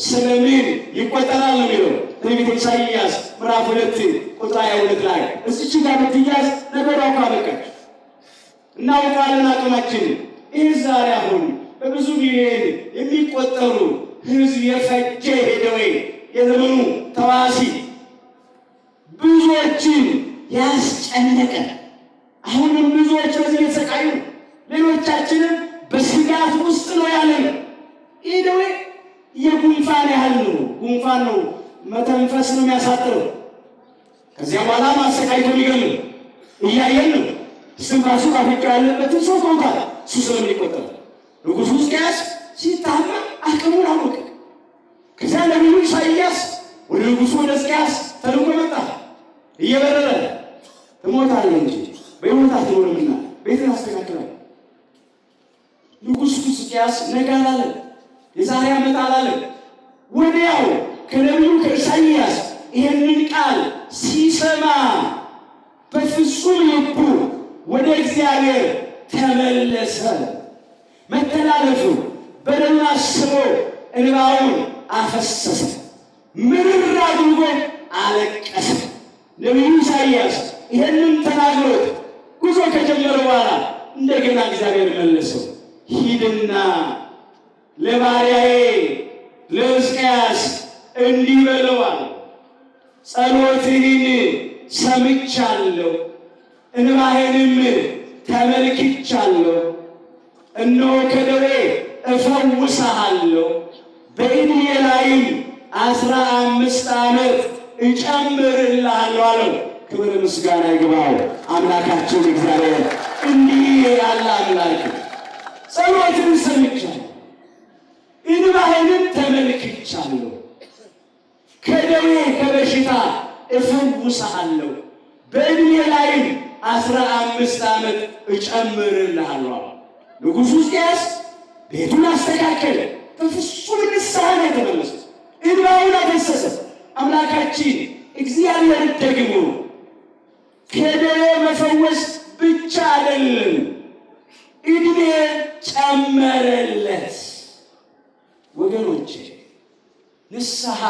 ስለምን ይቆጠራል ነው የሚለው ትንቢተ ኢሳይያስ ምዕራፍ 2 ቁጥር 22 ላይ። እዚች ጋር ብትያዝ ነገሯ እኮ አበቃች። እናውቃለን አቅማችንን። ይህ ዛሬ አሁን በብዙ ሚሊዮን የሚቆጠሩ ሕዝብ የፈጀ ሄደዌ የዘመኑ ተዋሲ ብዙዎችን ያስጨነቀ፣ አሁንም ብዙዎች በዚህ የተሰቃዩ፣ ሌሎቻችንም በስጋት ውስጥ ነው ያለን። ይህ ደዌ የጉንፋን ያህል ነው። ጉንፋን ነው፣ መተንፈስ ነው የሚያሳጥረው። ከዚያ በኋላ ማሰቃይቶ የሚገል እያየን ነው። እስትንፋሱ በአፍንጫው ያለበትን ሰው ተውታል። እሱ ስለምን ይቆጠራል? ንጉሡ ሕዝቅያስ ሲታመም አቅሙን አወቀ። ከዚያ ነቢዩ ኢሳይያስ ወደ ንጉሡ ወደ ሕዝቅያስ ተልኮ መጣ። እየበረረ ትሞታለህ እንጂ በሕይወት አትኖርምና ቤትን አስተካክላለሁ። ንጉሡ ሕዝቅያስ ነገ አላለም፣ የዛሬ ዓመት አላለም። ወዲያው ከነቢዩ ከኢሳይያስ ይህንን ቃል ሲሰማ በፍጹም ልቡ ወደ እግዚአብሔር ተመለሰ። መተላለፉ በደሉን አስቦ እንባውን አፈሰሰ፣ ምርር አድርጎ አለቀሰ። ነቢዩ ኢሳይያስ ይህንን ተናግሮት ጉዞ ከጀመረ በኋላ እንደገና እግዚአብሔር መለሰው። ሂድና ለባሪያዬ ለሕዝቅያስ እንዲህ በለዋል፣ ጸሎትህን ሰምቻለሁ፣ እንባህንም ተመልክቻለሁ። እነሆ ከደዌ እፈውስሃለሁ፣ በዕድሜ ላይም 15 ዓመት እጨምርልሃለሁ አለው። ክብር ምስጋና ይግባው አምላካችን እግዚአብሔር። እንዲህ ያለ አምላክ ጸሎትን ሰምቻለሁ፣ እንባህንም ተመልክቻለሁ፣ ከደዌ ከበሽታ እፈውስሃለሁ፣ በዕድሜ ላይም 15 ዓመት እጨምርልሃለሁ። ንጉሡ ሕዝቅያስ ቤቱን አስተካከለ። በፍጹም ንስሐ ነው የተመለሰ። እንባውን አፈሰሰ። አምላካችን እግዚአብሔር ደግሞ ከደዌ መፈወስ ብቻ አይደለም፣ ዕድሜ ጨመረለት። ወገኖቼ ንስሐ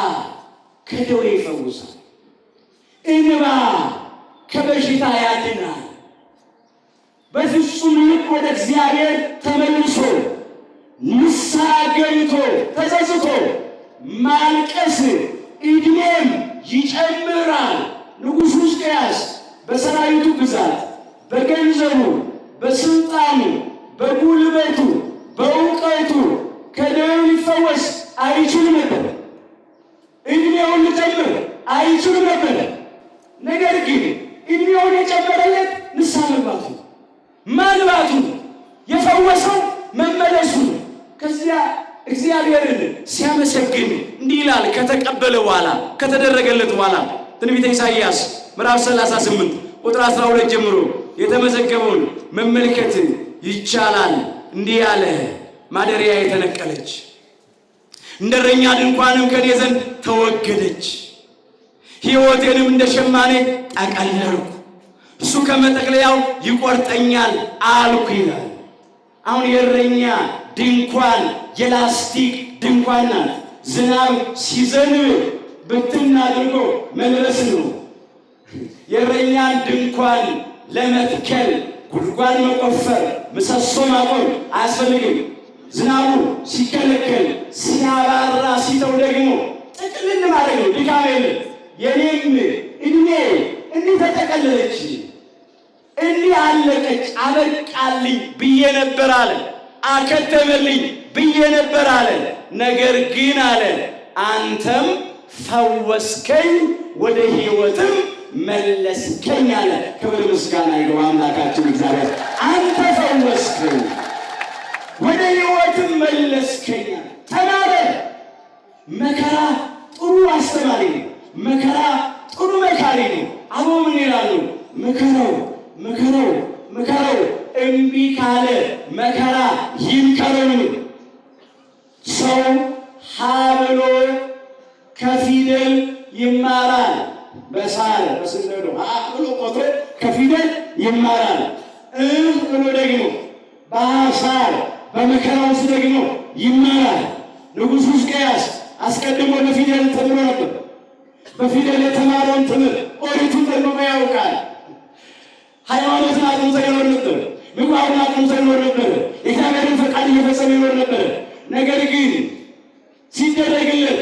ከደዌ ይፈውሳል፣ እንባ ከበሽታ ያድናል። በፍጹም ልብ ወደ እግዚአብሔር ተመልሶ ንስሐ ገብቶ ተጸጽቶ ማልቀስ ዕድሜም ይጨምራል። ንጉሡ ሕዝቅያስ በሰራዊቱ ብዛት፣ በገንዘቡ፣ በስልጣኑ፣ በጉልበቱ፣ በእውቀቱ ከደዌው ሊፈወስ አይችልም ነበር። ዕድሜውን ሊጨምር አይችልም ነበር። ነገር ግን ዕድሜውን የጨመረለት ንስሐ መግባቱ ማግባቱ የፈወሰው መመለሱ። ከዚያ እግዚአብሔርን ሲያመሰግን እንዲህ ይላል። ከተቀበለ በኋላ ከተደረገለት በኋላ ትንቢተ ኢሳይያስ ምዕራፍ 38 ቁጥር 12 ጀምሮ የተመዘገበውን መመልከት ይቻላል። እንዲህ ያለ ማደሪያ የተነቀለች እንደ እረኛ ድንኳንም ከኔ ዘንድ ተወገደች፣ ሕይወቴንም እንደ ሸማኔ ጠቀለልኩ፣ እሱ ከመጠቅለያው ይቆርጠኛል አልኩ ይላል። አሁን የእረኛ ድንኳን የላስቲክ ድንኳን ናት። ዝናብ ሲዘንብ ብትን አድርጎ መልበስ ነው። የእረኛን ድንኳን ለመትከል ጉድጓድ መቆፈር፣ ምሰሶ ማቆም አያስፈልግም። ዝናቡ ሲከለከል ሲያባራ ሲተው ደግሞ ጥቅልል ማድረግ ነው። ድካም የለም። የኔም እድሜ እንዲህ ተጠቀለለች፣ እንዲህ አለቀች፣ አበቃልኝ ብዬ ነበር አለ። አከተመልኝ ብዬ ነበር አለ። ነገር ግን አለ አንተም ፈወስከኝ፣ ወደ ሕይወትም መለስከኝ አለ። ክብር ምስጋና ይግባው አምላካችን እግዚአብሔር። አንተ ፈወስከኝ፣ ወደ ሕይወትም መለስከኝ። ተማረ። መከራ ጥሩ አስተማሪ ነው። መከራ ጥሩ መካሪ ነው። አቦ ምን ይላሉ? ምከረው ምከረው ምከረው፣ እምቢ ካለ መከራ ይምከረው። ሰው ሀ ብሎ ከፊደል ይማራል። በሳር በስንደዶ ሀ ብሎ ቆጥሮ ከፊደል ይማራል። ብሎ ደግሞ በሐሳር በመከራ ውስጥ ደግሞ ይማራል። ንጉሡ ሕዝቅያስ አስቀድሞ በፊደል ተምሮ ነበር። በፊደል የተማረውን ትምህርት ኦሪቱን ጠንቅቆ ያውቃል። ሃይማኖትን አጥንቶ ይኖር ነበር። ምግባሩን አጥንቶ ይኖር ነበር። የእግዚአብሔርን ፈቃድ እየፈጸመ ይኖር ነበር። ነገር ግን ሲደረግለት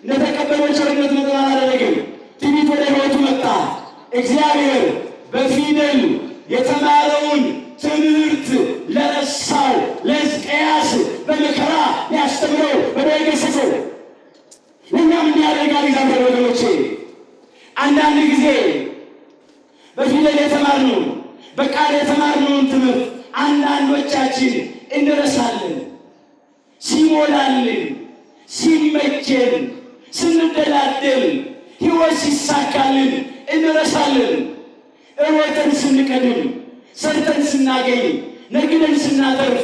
እንደተቀበለው ቸርነት መጠን አላደረገም። ትንቢት ወደ ሕይወቱ መጣ። እግዚአብሔር በፊደል የተማረውን ትምህርት ለረሳው ለሕዝቅያስ በመከራ ሊያስተምረው ወደ ገሰጸው። እኛም እንዲያደርጋል እግዚአብሔር ወገኖቼ። አንዳንድ ጊዜ በፊደል የተማርነውን በቃል የተማርነውን ትምህርት አንዳንዶቻችን እንረሳለን። ሲሞላልን፣ ሲመቸን፣ ስንደላደል፣ ሕይወት ሲሳካልን እንረሳለን። እሮጠን ስንቀድም፣ ሰርተን ስናገኝ፣ ነግደን ስናተርፍ፣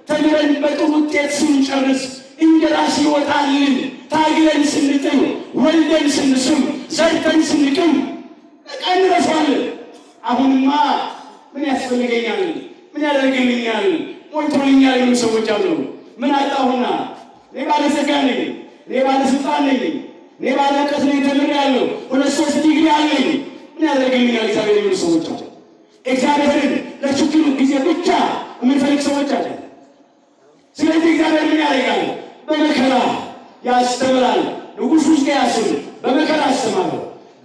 ተምረን በጥሩ ውጤት ስንጨርስ፣ እንጀራ ሲወጣልን፣ ታግለን ስንጥር፣ ወልደን ስንስም፣ ሰርተን ስንቅም በቃ እንረሳለን። አሁንማ ምን ያስፈልገኛል? ምን ያደርግልኛል? ሞልቶልኛል የሚሉ ሰዎች አሉ። ምን አጣሁና? እኔ ባለጸጋ ነኝ፣ እኔ ባለስልጣን ነኝ፣ እኔ ባለ እውቀት ነኝ፣ ተምሬያለሁ፣ 2-3 ዲግሪ አለኝ፣ ምን ያደርግልኛል እግዚአብሔር የሚሉ ሰዎች አሉ። እግዚአብሔርን ለችግሩ ጊዜ ብቻ የምንፈልግ ሰዎች አሉ። ስለዚህ እግዚአብሔር ምን ያደርጋል? በመከራ ያስተምራል። ንጉሡ ሕዝቅያስን በመከራ አስተማረው፣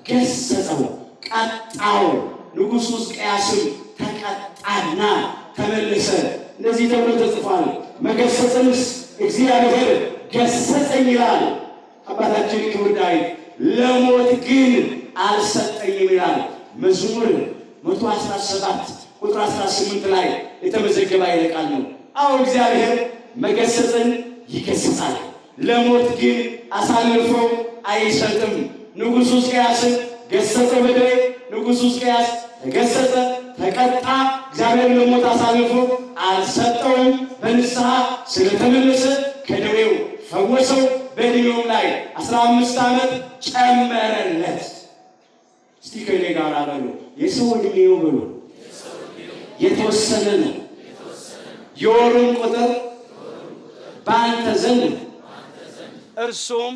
ገሰጸው፣ ቀጣው። ንጉሡ ሕዝቅያስን ተቀጣና ተመለሰ። እንደዚህ ተብሎ ተጽፏል። መገሰጽንስ እግዚአብሔር ገሰጸኝ ይላል አባታችን ክቡር ዳዊት፣ ለሞት ግን አልሰጠኝም ይላል። መዝሙር 117 ቁጥር 18 ላይ የተመዘገበ ቃል ነው። አዎ እግዚአብሔር መገሰጽን ይገስጻል፣ ለሞት ግን አሳልፎ አይሰጥም። ንጉሡ ሕዝቅያስን ገሰጸው በደዌ። ንጉሡ ሕዝቅያስ ተገሰጸ፣ ተቀጣ። እግዚአብሔር ለሞት አሳልፎ አልሰጠውም። በንስሐ ስለተመለሰ ከደዌው ፈወሰው። በዕድሜውም ላይ 15 ዓመት ጨመረለት። እስቲ ከኔ ጋር በሉ፣ የሰው ዕድሜው በሉ የተወሰነ ነው። የወሩን ቁጥር በአንተ ዘንድ እርሱም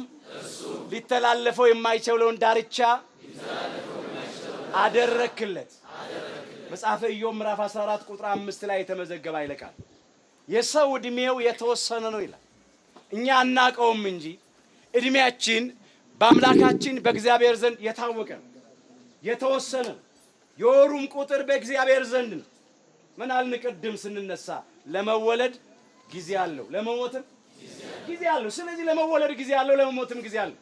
ሊተላለፈው የማይችለውን ዳርቻ አደረክለት። መጽሐፈ ኢዮብ ምዕራፍ 14 ቁጥር 5 ላይ የተመዘገበ ይለቃል። የሰው ዕድሜው የተወሰነ ነው ይላል። እኛ አናቀውም እንጂ ዕድሜያችን በአምላካችን በእግዚአብሔር ዘንድ የታወቀ የተወሰነ። የወሩም ቁጥር በእግዚአብሔር ዘንድ ነው። ምን አልን ቅድም ስንነሳ? ለመወለድ ጊዜ አለው፣ ለመሞትም ጊዜ አለው። ስለዚህ ለመወለድ ጊዜ አለው፣ ለመሞትም ጊዜ አለው።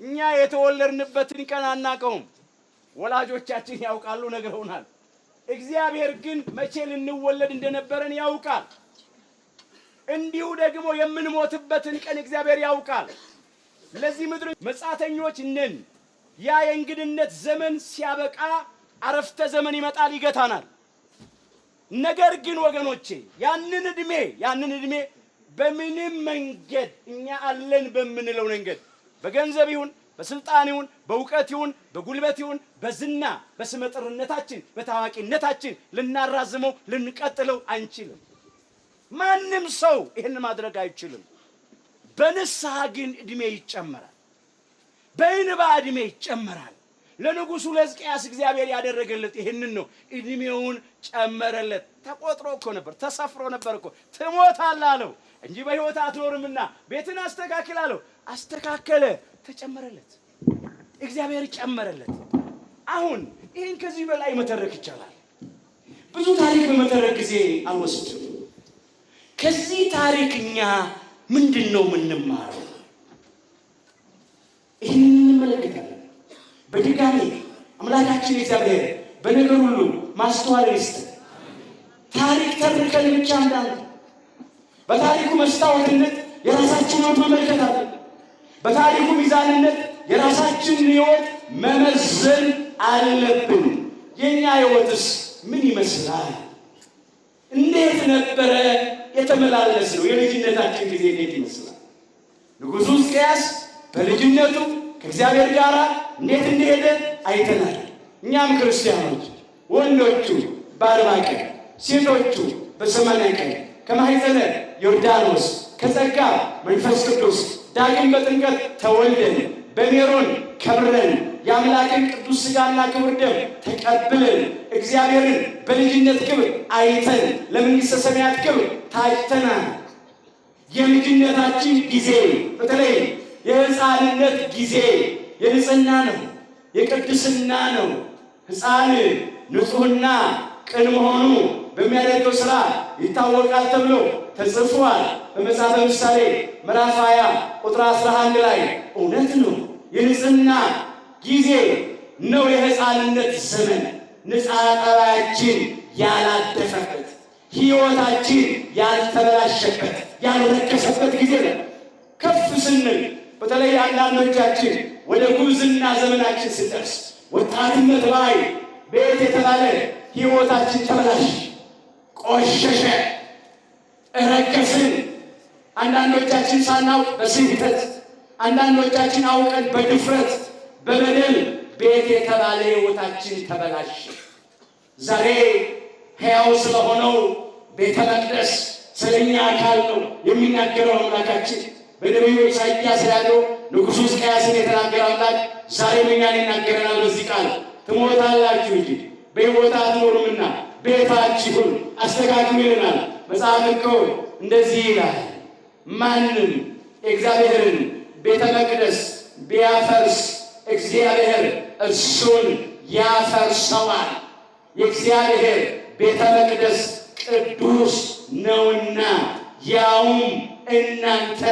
እኛ የተወለድንበትን ቀን አናቀውም። ወላጆቻችን ያውቃሉ፣ ነግረውናል። እግዚአብሔር ግን መቼ ልንወለድ እንደነበረን ያውቃል። እንዲሁ ደግሞ የምንሞትበትን ቀን እግዚአብሔር ያውቃል። ለዚህ ምድር መጻተኞች ነን። ያ የእንግድነት ዘመን ሲያበቃ አረፍተ ዘመን ይመጣል፣ ይገታናል። ነገር ግን ወገኖቼ ያንን ዕድሜ በምንም መንገድ እኛ አለን በምንለው መንገድ በገንዘብ ይሁን በስልጣን ይሁን በእውቀት ይሁን በጉልበት ይሁን በዝና በስመጥርነታችን በታዋቂነታችን ልናራዝመው ልንቀጥለው አንችልም። ማንም ሰው ይህን ማድረግ አይችልም። በንስሐ ግን ዕድሜ ይጨመራል፣ በእንባ ዕድሜ ይጨመራል። ለንጉሡ ለሕዝቅያስ እግዚአብሔር ያደረገለት ይህንን ነው። ዕድሜውን ጨመረለት። ተቆጥሮ እኮ ነበር፣ ተሰፍሮ ነበር እኮ። ትሞታለህ አለው እንጂ በሕይወት አትኖርምና ቤትን አስተካክል አለው። አስተካከለ፣ ተጨመረለት። እግዚአብሔር ጨመረለት። አሁን ይህን ከዚህ በላይ መተረክ ይቻላል። ብዙ ታሪክ በመተረክ ጊዜ አልወስድም። ከዚህ ታሪክ እኛ ምንድን ነው የምንማረው? ይህን እንመለከታለን። በድጋሚ አምላካችን እግዚአብሔር በነገር ሁሉ ማስተዋል ይስጠን። ታሪክ ተርከን ብቻ እንዳንተ በታሪኩ መስታወትነት የራሳችን ሕይወት መመልከት አለን። በታሪኩ ሚዛንነት የራሳችንን ሕይወት መመዘን አለብን። የኛ ሕይወትስ ምን ይመስላል? እንዴት ነበረ የተመላለስ ነው? የልጅነታችን ጊዜ እንዴት ይመስላል? ንጉሡ ሕዝቅያስ በልጅነቱ ከእግዚአብሔር ጋር እንዴት እንደሄደ አይተናል። እኛም ክርስቲያኖች ወንዶቹ በ40 ቀን ሴቶቹ በ80 ቀን ከማኅፀነ ዮርዳኖስ ከጸጋ መንፈስ ቅዱስ ዳግም በጥምቀት ተወልደን በሜሮን ከብረን የአምላክን ቅዱስ ሥጋና ክቡር ደም ተቀብለን እግዚአብሔርን በልጅነት ክብር አይተን ለመንግሥተ ሰማያት ክብር ታጭተናል። የልጅነታችን ጊዜ በተለይ የሕፃንነት ጊዜ የንጽሕና ነው፣ የቅድስና ነው። ሕፃን ንጹሕና ቅን መሆኑ በሚያደርገው ሥራ ይታወቃል ተብሎ ተጽፏል በመጽሐፈ ምሳሌ ምዕራፍ 20 ቁጥር 11 ላይ። እውነት ነው። የንጽሕና ጊዜ ነው የሕፃንነት ዘመን። ንጽሐ ጠባያችን ያላደፈበት፣ ሕይወታችን ያልተበላሸበት፣ ያልረከሰበት ጊዜ ነው። ከፍ ስንል በተለይ አንዳንዶቻችን ወደ ጉብዝና ዘመናችን ስንደርስ ወጣትነት ላይ ቤት የተባለ ሕይወታችን ተበላሽ፣ ቆሸሸ፣ ረከስን። አንዳንዶቻችን ሳናውቅ በስህተት፣ አንዳንዶቻችን አውቀን በድፍረት በበደል ቤት የተባለ ሕይወታችን ተበላሽ። ዛሬ ሕያው ስለሆነው ቤተ መቅደስ ስለኛ አካል ነው የሚናገረው አምላካችን። በነቢዩ ኢሳይያስ ያለው ንጉሡ ሕዝቅያስን የተናገረ አምላክ ዛሬም እኛን ይናገረናል በዚህ ቃል። ትሞታላችሁ እንጂ በሕይወት አትኖሩምና ቤታችሁን አስተካክሉ ይለናል። መጽሐፍ እኮ እንደዚህ ይላል፣ ማንም የእግዚአብሔርን ቤተ መቅደስ ቢያፈርስ እግዚአብሔር እርሱን ያፈርሰዋል። የእግዚአብሔር ቤተ መቅደስ ቅዱስ ነውና ያውም እናንተ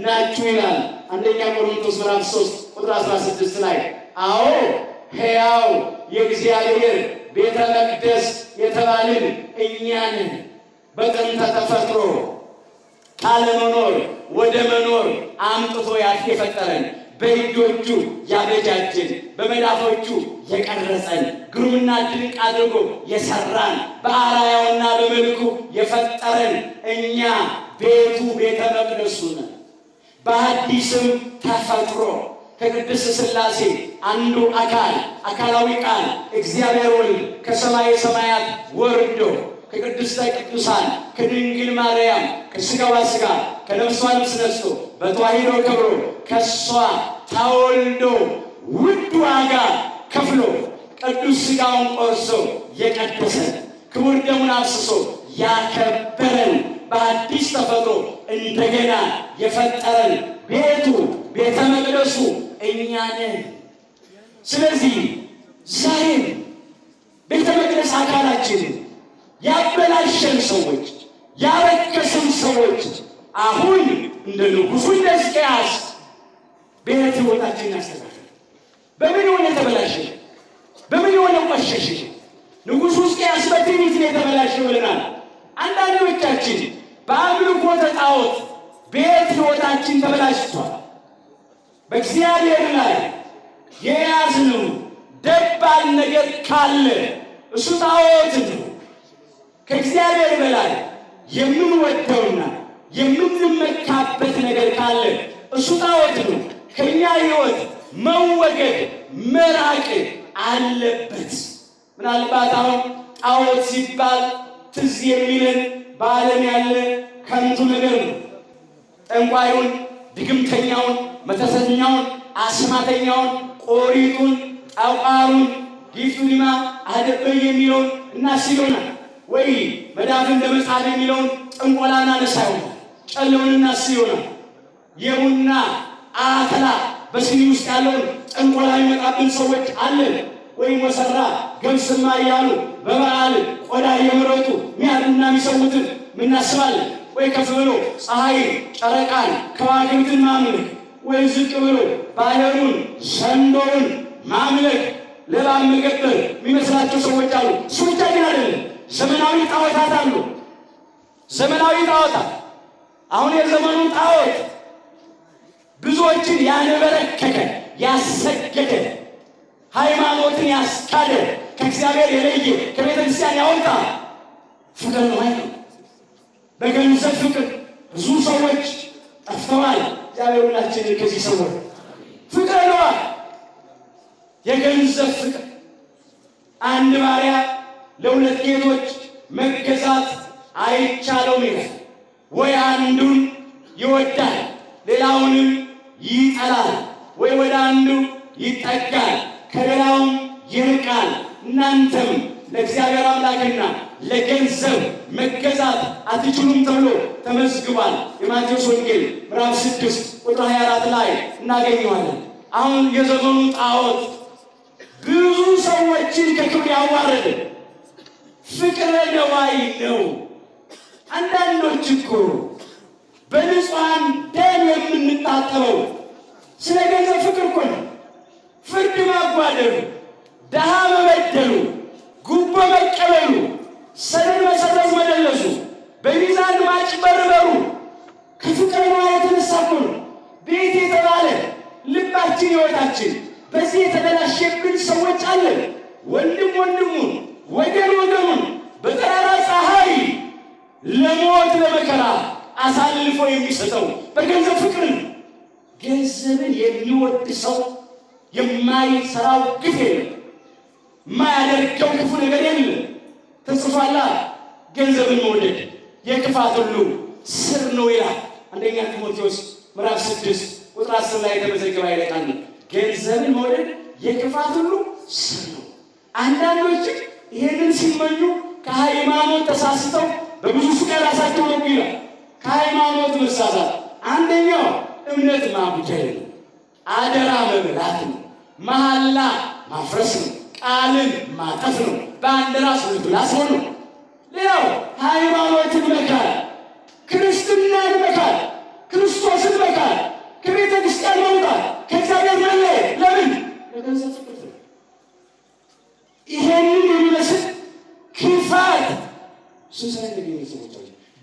ናችሁ ይላል አንደኛ ቆሮንቶስ ምዕራፍ 3 ቁጥር 16 ላይ። አዎ ሕያው የእግዚአብሔር ቤተ መቅደስ የተባልን እኛን በጥንተ ተፈጥሮ ካለመኖር ወደ መኖር አምጥቶ የፈጠረን፣ በእጆቹ ያበጃጀን፣ በመዳፎቹ የቀረጸን፣ ግሩምና ድንቅ አድርጎ የሰራን፣ በአርአያውና በመልኩ የፈጠረን እኛ ቤቱ ቤተ መቅደሱ ነን። በአዲስም ተፈጥሮ ከቅድስት ሥላሴ አንዱ አካላዊ ቃል እግዚአብሔር ወልድ ከሰማየ ሰማያት ወርዶ ከቅድስተ ቅዱሳን ከድንግል ማርያም ከሥጋዋ ሥጋ ከነፍሷ ነፍስ ነስቶ በተዋሂዶ ከብሮ ከሷ ተወልዶ ውድ ዋጋ ከፍሎ ቅዱስ ሥጋውን ቆርሶ የቀደሰን ክቡር ደሙን አፍስሶ ያከበረን በአዲስ ተፈጥሮ እንደገና የፈጠረን ቤቱ ቤተ መቅደሱ እኛ ነን። ስለዚህ ዛሬም ቤተ መቅደስ አካላችንን ያበላሸን ሰዎች፣ ያረከስን ሰዎች አሁን እንደ ንጉሡ ሕዝቅያስ ቤት ሕይወታችንን ያስተካክል። በምን ሆነ የተበላሸ? በምን ሆነ ቆሸሸ? ንጉሡ ሕዝቅያስ በትዕቢት ነው የተበላሸው ብለናል። አንዳንዶቻችን በአምልኮተ ጣዖት ቤት ሕይወታችን ተበላሽቷል። በእግዚአብሔር ላይ የያዝነው ደባል ነገር ካለ እሱ ጣዖት ነው። ከእግዚአብሔር በላይ የምንወደውና የምንመካበት ነገር ካለ እሱ ጣዖት ነው። ከእኛ ሕይወት መወገድ መራቅ አለበት። ምናልባት አሁን ጣዖት ሲባል ትዝ የሚለን በዓለም ያለ ከንቱ ነገር ነው። ጠንቋዩን፣ ድግምተኛውን፣ መተተኛውን፣ አስማተኛውን፣ ቆሪጡን፣ ጠቋሩን፣ ጊፍቱኒማ አደበይ የሚለውን እናስይሆናል ወይ መዳፍን ለመጻፍ የሚለውን ጥንቆላና ነሳ ይሆናል። ጨለውን እናስይሆናል። የቡና አተላ በስኒ ውስጥ ያለውን ጥንቆላ የሚመጣብን ሰዎች አለን። ወይ ወሰራ ገብስማ እያሉ በበዓል ቆዳ እየመረጡ ሚያድና የሚሰውትን ምናስባለን። ወይ ከፍ ብሎ ፀሐይን፣ ጨረቃን፣ ከዋክብትን ማምለክ፣ ወይ ዝቅ ብሎ ባህሩን፣ ሸንዶውን ማምለክ፣ ለባም መገበር የሚመስላቸው ሰዎች አሉ። እሱ ብቻ ግን አይደለም። ዘመናዊ ጣዖታት አሉ። ዘመናዊ ጣዖታት አሁን የዘመኑ ጣዖት ብዙዎችን ያነበረከከ ያሰገደ ሃይማኖትን ያስካደ ከእግዚአብሔር የለየ ከቤተ ክርስቲያን ያወጣ ፍቅር ነው አይደል? በገንዘብ ፍቅር ብዙ ሰዎች ጠፍተዋል። እግዚአብሔር ሁላችንን ከዚህ ሰዎች ፍቅር ነው። የገንዘብ ፍቅር አንድ ባሪያ ለሁለት ጌቶች መገዛት አይቻለውም ይላል። ወይ አንዱን ይወዳል ሌላውንም ይጠላል፣ ወይ ወደ አንዱ ይጠጋል ከሌላውም ይርቃል። እናንተም ለእግዚአብሔር አምላክና ለገንዘብ መገዛት አትችሉም ተብሎ ተመዝግቧል። የማቴዎስ ወንጌል ምዕራፍ 6 ቁጥር 24 ላይ እናገኘዋለን። አሁን የዘመኑ ጣዖት ብዙ ሰዎችን ከክብር ያዋረደ ፍቅረ ነዋይ ነው። አንዳንዶች እኮ በንጹሐን ደም የምንታጠበው ስለ ገንዘብ ፍቅር እኮ ነው። ፍርድ ማጓደሉ፣ ድሃ መበደሉ፣ ጉቦ መቀበሉ፣ ሰነድ መሰረዝ መደለሱ፣ በሚዛን ማጭበርበሩ ከፍቅር ነዋይ የተነሳ እኮ ነው። ቤት የተባለ ልባችን ሕይወታችን በዚህ የተበላሸብን ሰዎች አለን። ወንድም ወንድሙን፣ ወገን ወገኑን በጠራራ ፀሐይ ለሞት ለመከራ አሳልፎ የሚሰጠው በገንዘብ ፍቅር ነው። ገንዘብን የሚወድ ሰው የማይሰራው ግፍ የለም፣ የማያደርገው ክፉ ነገር የለም። ተጽፏላ ገንዘብን መውደድ የክፋት ሁሉ ስር ነው ይላል አንደኛ ጢሞቴዎስ ምዕራፍ 6 ቁጥር 10 ላይ የተመዘገበ ይለቃል። ገንዘብን መውደድ የክፋት ሁሉ ስር ነው። አንዳንዶች ይሄንን ሲመኙ ከሃይማኖት ተሳስተው በብዙ ፍቅር ራሳቸው ነው ይላል። ከሃይማኖት መሳሳት አንደኛው እምነት ማጉደል ነው፣ አደራ መብላት ነው፣ መሐላ ማፍረስ ነው፣ ቃልን ማጠፍ ነው፣ በአንድ ራስ መብላት ነው። ሌላው ሃይማኖትን መካድ፣ ክርስትናን መካድ፣ ክርስቶስን መካድ፣ ከቤተ ክርስቲያን መውጣት፣ ከእግዚአብሔር መለየት። ለምን? ለገንዘብ ፍቅር ነው። ይሄንን የሚመስል ክፋት ሱሳን ለገኝ ሰዎች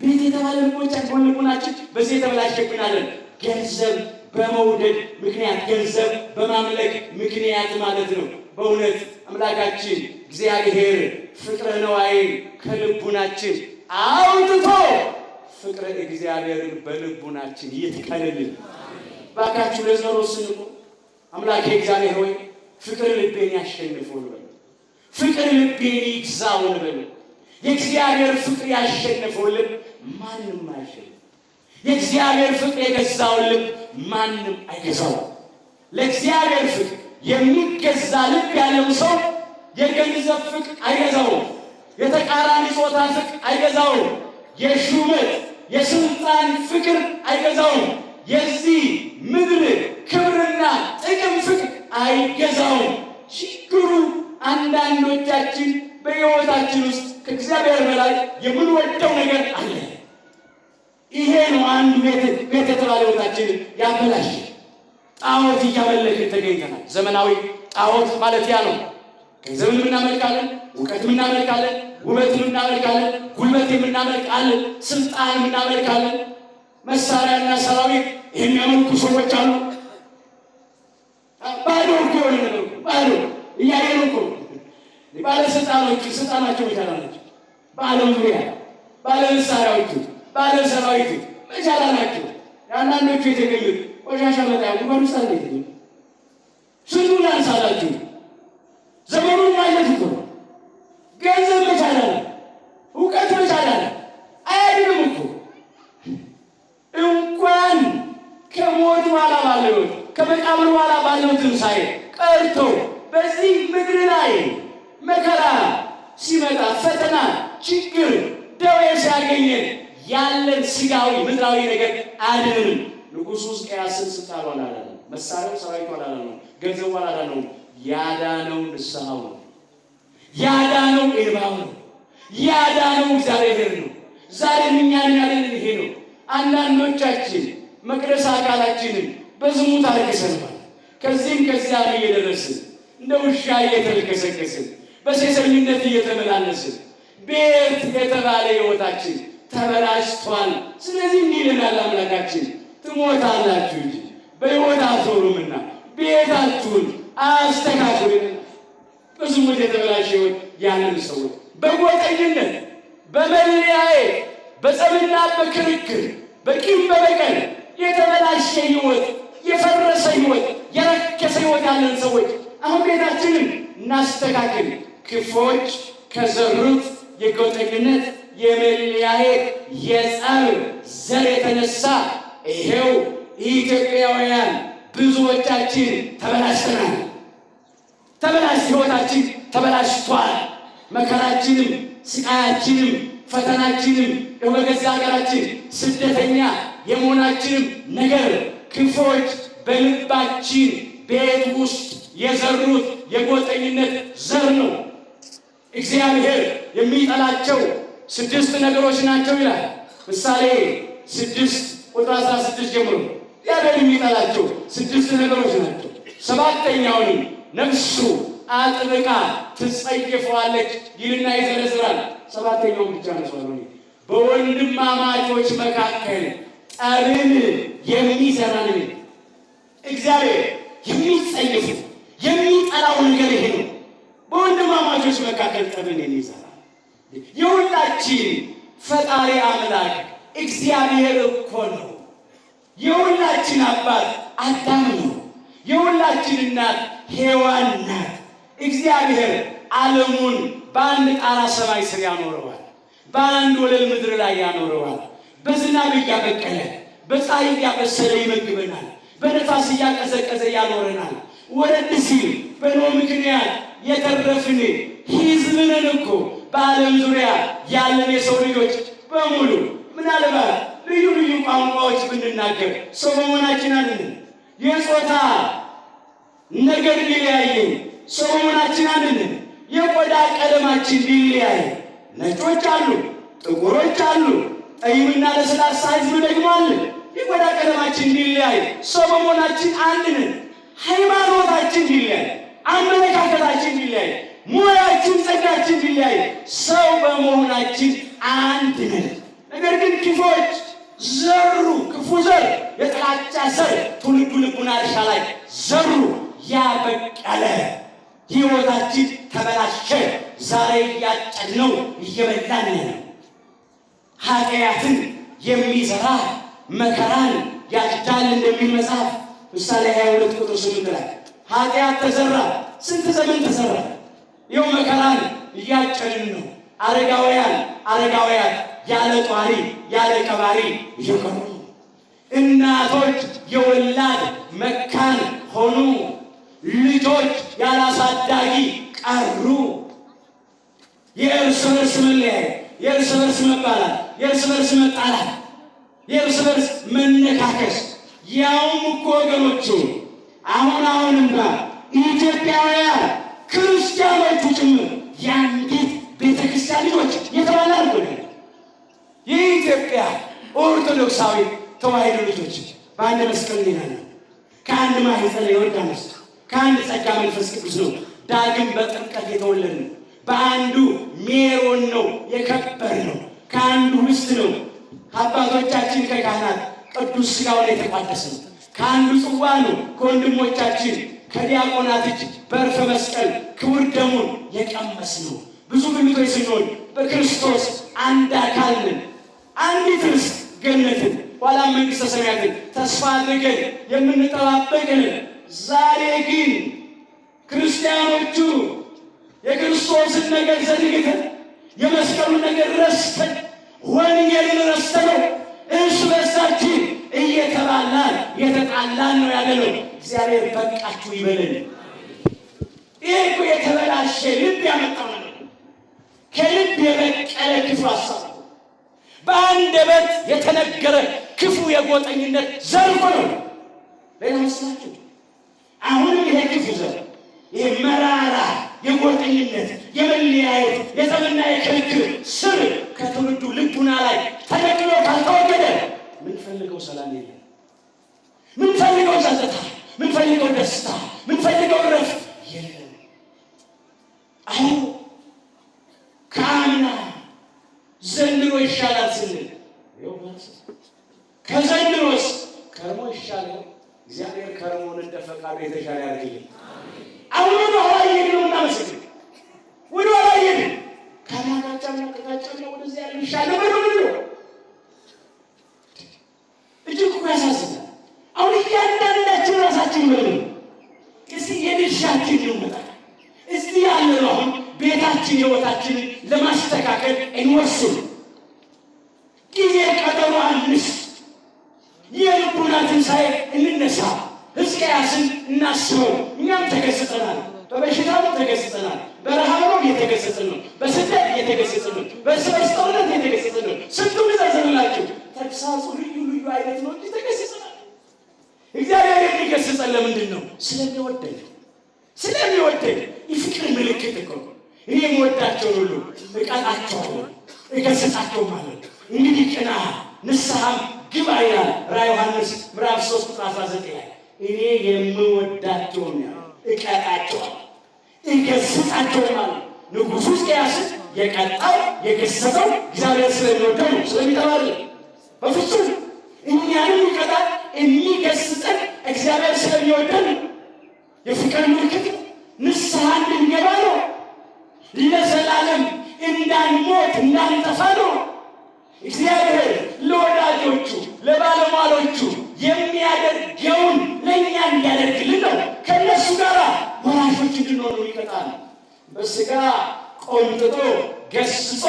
ቤት የተባለ ልቦቻችን ልቡናችን በዚህ የተበላሸብናለን። ገንዘብ በመውደድ ምክንያት፣ ገንዘብ በማምለክ ምክንያት ማለት ነው። በእውነት አምላካችን እግዚአብሔር ፍቅረ ነዋይን ከልቡናችን አውጥቶ ፍቅረ እግዚአብሔርን በልቡናችን ይትከልልን። ባካችሁ ለጸሎት ስንቆ አምላኬ እግዚአብሔር ሆይ ፍቅር ልቤን ያሸንፈው ነው። ፍቅር ልቤን ይግዛው ነው። የእግዚአብሔር ፍቅር ያሸነፈው ልብ ማንም አይሸነፍ። የእግዚአብሔር ፍቅር የገዛው ልብ ማንም አይገዛው። ለእግዚአብሔር ፍቅር የሚገዛ ልብ ያለው ሰው የገንዘብ ፍቅር አይገዛውም። የተቃራኒ ጾታ ፍቅር አይገዛውም። የሹመት የስልጣን ፍቅር አይገዛውም። የዚህ ምድር ክብርና ጥቅም ፍቅር አይገዛውም። ችግሩ አንዳንዶቻችን በሕይወታችን ውስጥ ከእግዚአብሔር በላይ የምንወደው ነገር አለ። ይሄ ነው አንዱ ቤት የተባለ ሕይወታችን ያበላሽ። ጣዖት እያመለክን ተገኝተናል። ዘመናዊ ጣዖት ማለት ያ ነው። ገንዘብን እናመልካለን፣ እውቀትን እናመልካለን፣ ውበትን እናመልካለን፣ ጉልበት የምናመልካለን፣ ስልጣን እናመልካለን፣ መሳሪያና ሰራዊት የሚያመልኩ ሰዎች አሉ። ባዶ እኮ የሆነ ነገር ባዶ እያየን እኮ ባለስልጣኖቹ ስልጣናቸው መቻል አላቸው። በዓለም ዙሪያ ባለ መሳሪያዎቹ ባለ ሰራዊቱ መቻል አላቸው። አንዳንዶቹ የተገኙት ቆሻሻ መጣያ ጉባኤ ውስጥ አለ። ስንቱን ላንሳላችሁ? ዘመኑን ማየት እኮ ገንዘብ መቻል አለ፣ እውቀት መቻል አለ። አያድንም እኮ እንኳን ከሞት በኋላ ባለው ሕይወት ከመቃብር በኋላ ባለው ትንሣኤ ቀርቶ በዚህ ምድር ላይ መከራ ሲመጣ ፈተና፣ ችግር፣ ደዌ ሲያገኘን ያለን ስጋዊ ምድራዊ ነገር አያድንም። ንጉሡ ሕዝቅያስን ስልጣኑ አላዳነው፣ መሳሪያው ሰራዊቱ አላዳነው፣ ገንዘቡ አላዳነው። ያዳነው ንስሐው ነው። ያዳነው እንባው ነው። ያዳነው እግዚአብሔር ነው። ዛሬ እኛን ያለን ይሄ ነው። አንዳንዶቻችን መቅደስ አካላችንን በዝሙት አርክሰናል። ከዚህም ከዚያም እየደረስን እንደ ውሻ እየተልከሰከስን በሴሰኝነት እየተመላለስን ቤት የተባለ ሕይወታችን ተበላሽቷል። ስለዚህ እንዲህ ይለናል አምላካችን፣ ትሞታላችሁ እንጂ በሕይወት አትኖሩምና ቤታችሁን አስተካክሉ። በዝሙት የተበላሸ ሕይወት ያለን ሰዎች በጎጠኝነት በመለያየት በጸብና በክርክር በቂም በበቀል የተበላሸ ሕይወት የፈረሰ ሕይወት የረከሰ ሕይወት ያለን ሰዎች አሁን ቤታችንን እናስተካክል። ክፎች ከዘሩት የጎጠኝነት የመለያየት የጸብ ዘር የተነሳ ይሄው ኢትዮጵያውያን ብዙዎቻችን ተበላሽተናል። ሕይወታችን ተበላሽቷል። መከራችንም ስቃያችንም ፈተናችንም በገዛ ሀገራችን ስደተኛ የመሆናችንም ነገር ክፎች በልባችን ቤት ውስጥ የዘሩት የጎጠኝነት ዘር ነው። እግዚአብሔር የሚጠላቸው 6 ነገሮች ናቸው ይላል ምሳሌ 6 ቁጥር 16 ጀምሮ። እግዚአብሔር የሚጠላቸው 6 ነገሮች ናቸው። 7ኛውንም ነፍሱ አጥብቃ ትጸየፈዋለች ይልና ይዘረዝራል። 7ኛውን ብቻ ነው። በወንድማማቾች መካከል ጠብን የሚዘራ ነው። እግዚአብሔር የሚጸየፉ የሚጠላው ነገር ይሄ ነው። በወንድማማቾች መካከል ጠብን የሚዘራ የሁላችን ፈጣሪ አምላክ እግዚአብሔር እኮ ነው። የሁላችን አባት አዳም ነው። የሁላችን እናት ሔዋን ናት። እግዚአብሔር ዓለሙን በአንድ ጣራ ሰማይ ስር ያኖረዋል። በአንድ ወለል ምድር ላይ ያኖረዋል። በዝናብ እያበቀለ በፀሐይ እያበሰለ ይመግበናል። በነፋስ እያቀዘቀዘ ያኖረናል። ወረድ ሲል በኖህ ምክንያት የተረፍን ሕዝብ ነን እኮ። በዓለም ዙሪያ ያለን የሰው ልጆች በሙሉ ምናልባት ልዩ ልዩ ቋንቋዎች ብንናገር ሰው በመሆናችን አንድን የጾታ ነገር ቢለያየን ሰው በመሆናችን አንድን የቆዳ ቀለማችን ቢለያይ ነጮች አሉ፣ ጥቁሮች አሉ፣ ጠይምና ለስላሳ ሕዝብ ደግሞ አለ። የቆዳ ቀለማችን ቢለያይ ሰው በመሆናችን አንድን ሃይማኖታችን ቢለያይ አመለካከታችን ቢለያይ ሙያችን ጸጋችን ቢለያይ ሰው በመሆናችን አንድ ነን። ነገር ግን ክፎች ዘሩ፣ ክፉ ዘር፣ የጥላቻ ዘር ትውልዱ ልቡና እርሻ ላይ ዘሩ። ያበቀለ ሕይወታችን ተበላሸ። ዛሬ እያጨድነው እየበላን ነው። ኃጢአትን የሚዘራ መከራን ያጭዳል እንደሚል መጽሐፍ ምሳሌ 22 ቁጥር 8 ላይ ኃጢአት ተዘራ። ስንት ዘመን ተዘራ። ይኸው መከራን እያጨድን ነው። አረጋውያን ያለ ጧሪ ያለ ቀባሪ እየቀሩ፣ እናቶች የወላድ መካን ሆኑ። ልጆች ያላሳዳጊ ቀሩ። የእርስ በርስ መለያየት፣ የእርስ በርስ መባላት፣ የእርስ በርስ መጣላት፣ የእርስ በርስ መነካከስ ያውም እኮ ወገኖቹ አሁንማ ኢትዮጵያውያን ክርስቲያኖቹ ጭምር የአንዲት ቤተክርስቲያን ልጆች የተባለ አድርጎናል። የኢትዮጵያ ኦርቶዶክሳዊ ተዋሕዶ ልጆች በአንድ መስቀል ነው። ከአንድ ማኅፀነ ዮርዳኖስ ከአንድ ጸጋ መንፈስ ቅዱስ ነው ዳግም በጥምቀት የተወለድነው። በአንዱ ሜሮን ነው የከበርነው። ከአንዱ ውስጥ ነው አባቶቻችን ከካህናት ቅዱስ ሥጋውን የተቋደስነው። ከአንዱ ጽዋ ነው ከወንድሞቻችን ከዲያቆናት እጅ በዕርፈ መስቀል ክቡር ደሙን የቀመስነው። ብዙ ብልቶች ስንሆን በክርስቶስ አንድ አካል ነን። አንዲት ርስት ገነትን ኋላ መንግሥተ ሰማያትን ተስፋ አድርገን የምንጠባበቅ ነን። ዛሬ ግን ክርስቲያኖቹ የክርስቶስን ነገር ዘንግተን የመስቀሉን ነገር ረስተን ወንጌልን ረስተነው እርስ በርሳችን እየተባላን የተጣላን ነው ያለነው። እግዚአብሔር በቃችሁ ይበለን። ይሄ እኮ የተበላሸ ልብ ያመጣው ነው። ከልብ የበቀለ ክፉ ሀሳብ በአንደበት የተነገረ ክፉ የጎጠኝነት ዘር ነው። ሌላ መስላችሁ አሁንም ይሄ ክፉ ዘር ይሄ መራራ የጎጠኝነት የመለያየት የጠብና የክርክር ስር ከትውልዱ ልቡና ላይ ተነቅሎ ካልተወገደ ምንፈልገው ሰላም የለም። ምንፈልገው ጸጥታ፣ ምንፈልገው ደስታ፣ ምንፈልገው ረፍት የለም። አሁን ካምና ዘንድሮ ይሻላል ስንል ከዘንድሮስ ከርሞ ይሻላል። እግዚአብሔር ከርሞን እንደፈቃዱ የተሻለ ያድርግልን። አሁን ወደ ኋላ እየሄድን እናመስግን። ወደ ኋላ እየሄድን ከማጋጫና ከጋጫና ወደዚያ ያለ ይሻላል ነው። እጅግ እኮ ያሳዝናል። አሁን እያንዳንዳችን ራሳችን ምን እስቲ የድርሻችን ይወጣል። እስቲ ያለው አሁን ቤታችን ህይወታችንን ለማስተካከል እንወስን። ጊዜ ቀጠሮ አንስት። የልቡና ትንሣኤ እንነሳ። ሕዝቅያስን እናስበው። እኛም ተገስጸናል። በበሽታው ተገስጸናል። በረሃብ ነው የተገሰጽን ነው። በስደት የተገሰጽን ነው። በስበስ ጦርነት የተገሰጽን ነው። ስንቱን ዘርዝርላችሁ። ተግሳጹ ልዩ ልዩ አይነት ነው እንጂ ተገስጸናል። እግዚአብሔር የሚገስጸን ለምንድን ነው? ስለሚወደን። ስለሚወደን የፍቅር ምልክት እኮ እኔ የምወዳቸውን ሁሉ እቀጣቸዋለሁ፣ እገስጻቸው ማለት እንግዲህ ቅና ንስሐም ግባ ይላል ራዕየ ዮሐንስ ምዕራፍ 3 ቁጥር 19 ላይ እኔ የምወዳቸውን እቀጣቸዋለሁ፣ እገስጻቸው ማለት ንጉሡ ሕዝቅያስን የቀጣው የገሰጸው እግዚአብሔር ስለሚወደው ነው፣ ስለሚጠባል በፍጹም እኛንም ይቀጣል የሚገስጸን እግዚአብሔር ስለሚወደን የፍቅር ምልክት ንስሐ እንድንገባ ነው። ለዘላለም እንዳንሞት እንዳንጠፋ ነው። እግዚአብሔር ለወዳጆቹ ለባለሟሎቹ የሚያደርገውን ለእኛ እንዲያደርግልን ነው። ከእነሱ ጋር ወራሾች እንድንሆኑ ይቀጣል። በሥጋ ቆንጥጦ ገስጾ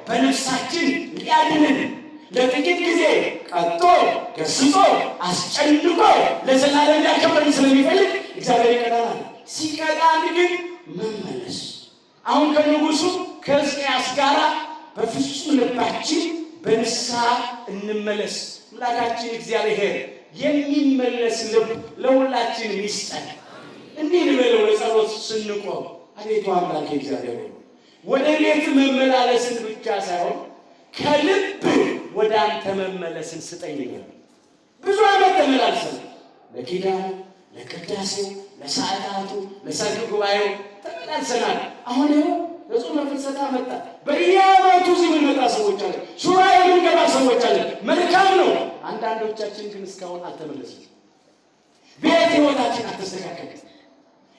በነፍሳችን ሊያድንን ለጥቂት ጊዜ ቀጥቶ ገስጾ አስጨንቆ ለዘላለም ሊያከብረን ስለሚፈልግ እግዚአብሔር ይቀጣናል። ሲቀጣን ግን መመለስ አሁን ከንጉሡ ከሕዝቅያስ ጋር በፍጹም ልባችን በንስሐ እንመለስ። አምላካችን እግዚአብሔር የሚመለስ ልብ ለሁላችን ይስጠን። እንዲህ እንበለው ለጸሎት ስንቆም፣ አቤቱ አምላኬ እግዚአብሔር ወደ ቤት መመላለስን ብቻ ሳይሆን ከልብ ወደ አንተ መመለስን ስጠኝ። ብዙ ዓመት ተመላልሰን ለኪዳኑ፣ ለቅዳሴው፣ ለሰዓታቱ፣ ለሰርክ ጉባኤው ተመላልሰናል። አሁን ለጾም ፍልሰታ መጣ። በየዓመቱ እዚህ የምንመጣ ሰዎች አለ፣ ሱባኤ የምንገባ ሰዎች አለ። መልካም ነው። አንዳንዶቻችን ግን እስካሁን አልተመለስንም። ቤት ህይወታችን አልተስተካከለም።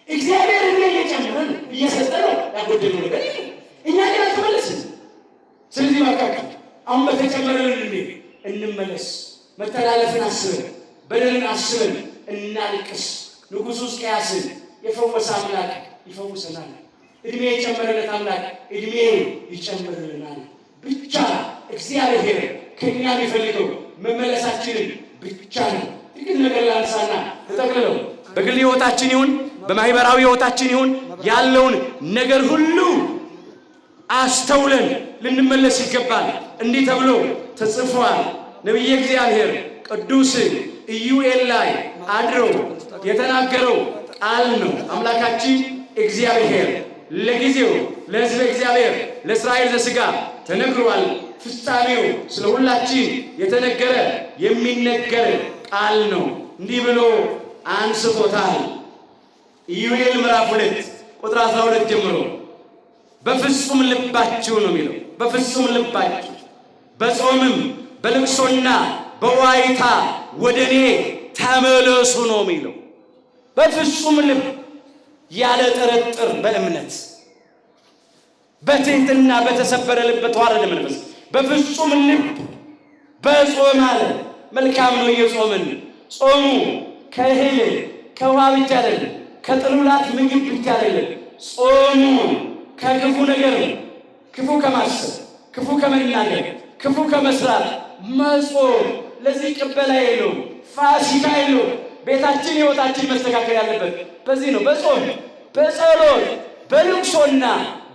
እግዚአብሔር እየጨመረን እየሰጠ ነው፣ ያጎደለው ነገር የለም። እኛ ግን አልተመለስንም። ስለዚህ እባካችሁ አሁን በተጨመረልን እንመለስ። መተላለፍን አስበን በደልን አስበን እናልቅስ። ንጉሡ ሕዝቅያስን የፈወሰ አምላክ ይፈውሰናል። እድሜ የጨመረለት አምላክ እድሜ ይጨምርልናል። ብቻ እግዚአብሔር ከኛ የሚፈልገው መመለሳችንን ብቻ ነው። ጥቂት ነገር ላንሳና ተጠቅልለው በግል ህይወታችን ይሁን በማህበራዊ ህይወታችን ይሁን ያለውን ነገር ሁሉ አስተውለን ልንመለስ ይገባል። እንዲህ ተብሎ ተጽፏል። ነቢየ እግዚአብሔር ቅዱስ ኢዩኤል ላይ አድሮ የተናገረው ቃል ነው። አምላካችን እግዚአብሔር ለጊዜው ለሕዝበ እግዚአብሔር ለእስራኤል ዘሥጋ ተነግሯል። ፍጻሜው ስለ ሁላችን የተነገረ የሚነገር ቃል ነው። እንዲህ ብሎ አንስቶታል። ኢዩኤል ምዕራፍ 2 ቁጥር 12 ጀምሮ በፍጹም ልባችሁ ነው የሚለው። በፍጹም ልባችሁ በጾምም በልቅሶና በዋይታ ወደ እኔ ተመለሱ ነው የሚለው። በፍጹም ልብ ያለ ጥርጥር በእምነት በትህትና በተሰበረ ልብ በተዋረደ መንፈስ በፍጹም ልብ በጾም አለ። መልካም ነው የጾምን ጾሙ ከእህል ከውሃ ብቻ አይደለም፣ ከጥሉላት ምግብ ብቻ አይደለም። ጾሙ ከክፉ ነገር ክፉ ከማሰብ ክፉ ከመናገር ክፉ ከመስራት መጾም ለዚህ ቅበላ የለው ፋሲካ የለው። ቤታችን ህይወታችን መስተካከል ያለበት በዚህ ነው። በጾም በጸሎት በልቅሶና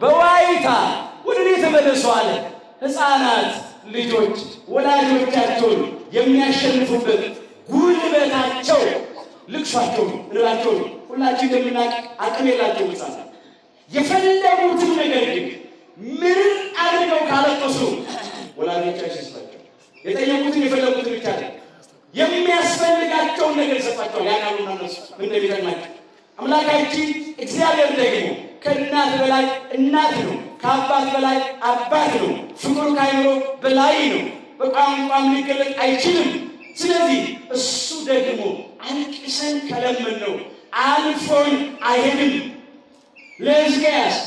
በዋይታ ወደ እኔ ተመለሱ አለ። ሕፃናት ልጆች ወላጆቻቸውን የሚያሸንፉበት ጉልበታቸው ልቅሷቸው እንባቸው። ሁላችን እንደምናውቅ አቅም የላቸውም ሕፃናት። የፈለጉትን ነገር ግን ምን አድርገው ካለቀሱ ወላጆቻቸው ይስጣቸው። የጠየቁትን የፈለጉትን ብቻ የሚያስፈልጋቸውን ነገር ይሰጣቸዋል። ያናሉና እነሱ እንደሚጠቅማቸው አምላካችን እግዚአብሔር ደግሞ ከእናት በላይ እናት ነው፣ ከአባት በላይ አባት ነው። ፍቅሩ ከአእምሮ በላይ ነው፣ በቋንቋም ሊገለጥ አይችልም። ስለዚህ እሱ ደግሞ አልቅሰን ከለመነው አልፎን አይሄድም። ለሕዝቅያስ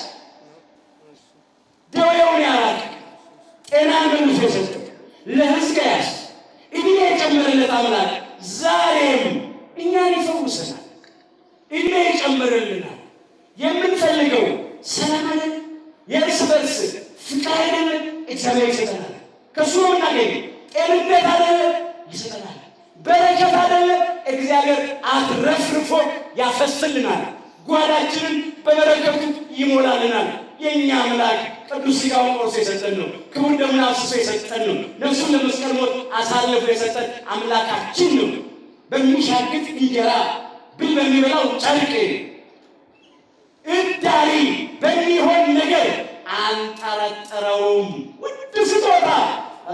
ደዌውን ያራቅ ጤናን መልሶ የሰጠ ለሕዝቅያስ እድሜ የጨመረለት አምላክ ዛሬም እኛን ይፈውሰናል፣ እድሜ ይጨምርልናል። የምንፈልገው ሰላም አይደል? የእርስ በርስ ፍቅር አይደል? እግዚአብሔር ይሰጠናል። ከእሱ ነው የምናገኘው። ጤንነት አይደለ? ይሰጠናል። በረከት አይደለ? እግዚአብሔር አትረፍርፎ ያፈስልናል። ጓዳችንን በበረከቱ ይሞላልናል። የእኛ አምላክ ቅዱስ ሥጋውን ቆርሶ የሰጠን ነው። ክቡር ደሙን አፍስሶ የሰጠን ነው። ነፍሱን ለመስቀል ሞት አሳልፎ የሰጠን አምላካችን ነው። በሚሻግት እንጀራ ብል በሚበላው ጨርቅ እዳሪ በሚሆን ነገር አንጠረጠረውም። ውድ ስጦታ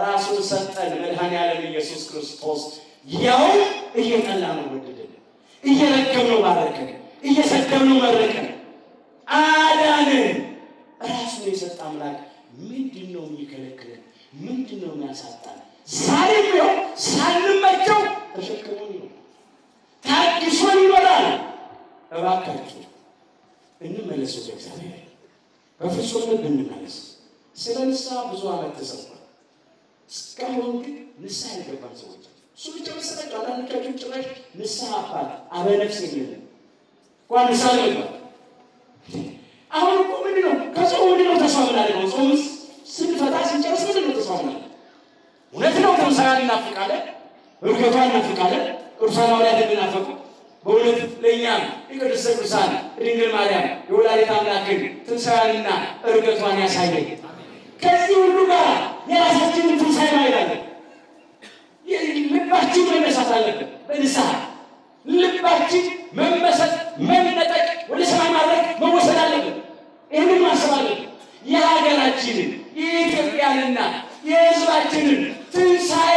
ራሱን ሰጠን። መድኃኔዓለም ኢየሱስ ክርስቶስ ያው እየጠላነው ወደደን፣ እየረገምነው ባረከን፣ እየሰደብነው መረቀን፣ አዳንን። ራሱን የሰጠ አምላክ ምንድን ነው የሚከለክለን? ምንድን ነው የሚያሳጣን? ዛሬም ቢሆን ሳንመቸው ተሸክሞን ነው፣ ታግሶን ይኖራል። እባካችሁ እንመለስ ወደ እግዚአብሔር፣ በፍጹም ልብ እንመለስ። ስለ ንስሐ ብዙ ዓመት ተሰብኳል። እስካሁን ግን ንስሐ ያልገባን ሰዎች እሱ ብቻ መሰላቸው። አንዳንዶቻችሁ ጭራሽ ንስሐ አባት አበነፍስ የለም እንኳን ንስሐ ገባ። አሁን እኮ ምንድን ነው ከጾም ምንድን ነው ተስፋ ምናደርገው? ጾም ስንፈታ ስንጨርስ ምንድን ነው ተስፋ ምናደርገው? እውነት ነው ትንሣኤን እናፍቃለን፣ እርገቷን እናፍቃለን፣ ቅዱሳን ሐዋርያት እንደናፈቁ በእውነት ለእኛም የቅድስተ ቅዱሳን ድንግል ማርያም የወላዲተ አምላክን ትንሣኤዋንና እርገቷን ያሳየን። ከዚህ ሁሉ ጋር የራሳችንን ትንሣኤ ማየት አለን። ልባችን መነሳት አለብን። በንስሐ ልባችን መመሰጥ፣ መነጠቅ፣ ወደ ሰማይ ማድረግ መወሰድ አለብን። ይህንን ማሰብ አለብን። የሀገራችንን የኢትዮጵያንና የሕዝባችንን ትንሣኤ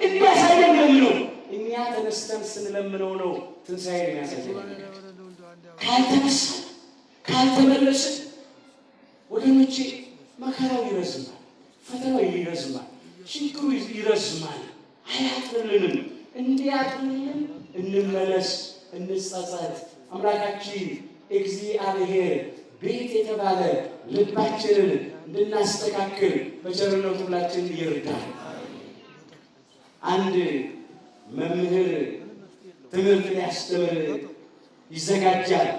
እንዲያሳየን ለምነው እኛ ተነስተን ስንለምነው ነው ትንሣኤ የሚያሳየን። ካልተነሳ ካልተመለሰ ወገኖቼ መከራው ይረዝማል፣ ፈተናው ይረዝማል፣ ችግሩ ይረዝማል። አያጥርልንም። እንዲያጥርልን እንመለስ፣ እንጸጸት። አምላካችን እግዚአብሔር ቤት የተባለ ልባችንን እንድናስተካክል በቸርነቱ ሁላችንን ይርዳል። አንድ መምህር ትምህርት ሊያስተምር ይዘጋጃል።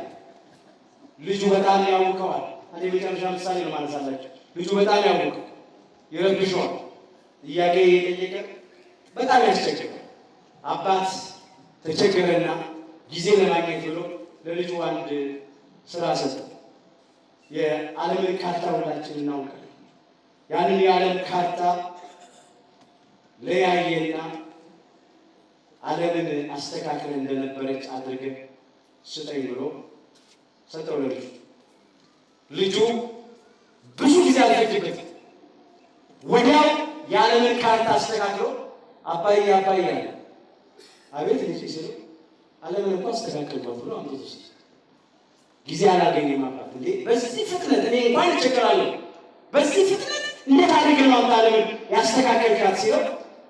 ልጁ በጣም ያውቀዋል። አንድ የመጨረሻ ምሳሌ ነው ማነሳላችሁ። ልጁ በጣም ያውቀው ይረብሸዋል። ጥያቄ እየጠየቀ በጣም ያስቸግራል። አባት ተቸገረና ጊዜ ለማግኘት ብሎ ለልጁ አንድ ስራ ሰጠ። የዓለምን ካርታ ሁላችን እናውቃለን። ያንን የዓለም ካርታ ለያየና ዓለምን አስተካክለን እንደነበረች አድርገን ስጠኝ ብሎ ሰጠው ለልጁ። ልጁ ብዙ ጊዜ አልፈጀበትም። ወዲያው የዓለምን ካርታ አስተካክሎ አባዬ አባዬ አለ። አቤት ልጅ ሲሉ ዓለምን እኮ አስተካክልባት ብሎ አምጥቶ ጊዜ አላገኘም። አባት እንዴ በዚህ ፍጥነት እኔ እንኳን እቸገራለሁ፣ በዚህ ፍጥነት እንዴት አድርገን ነው ዓለምን ያስተካከልካት ሲለው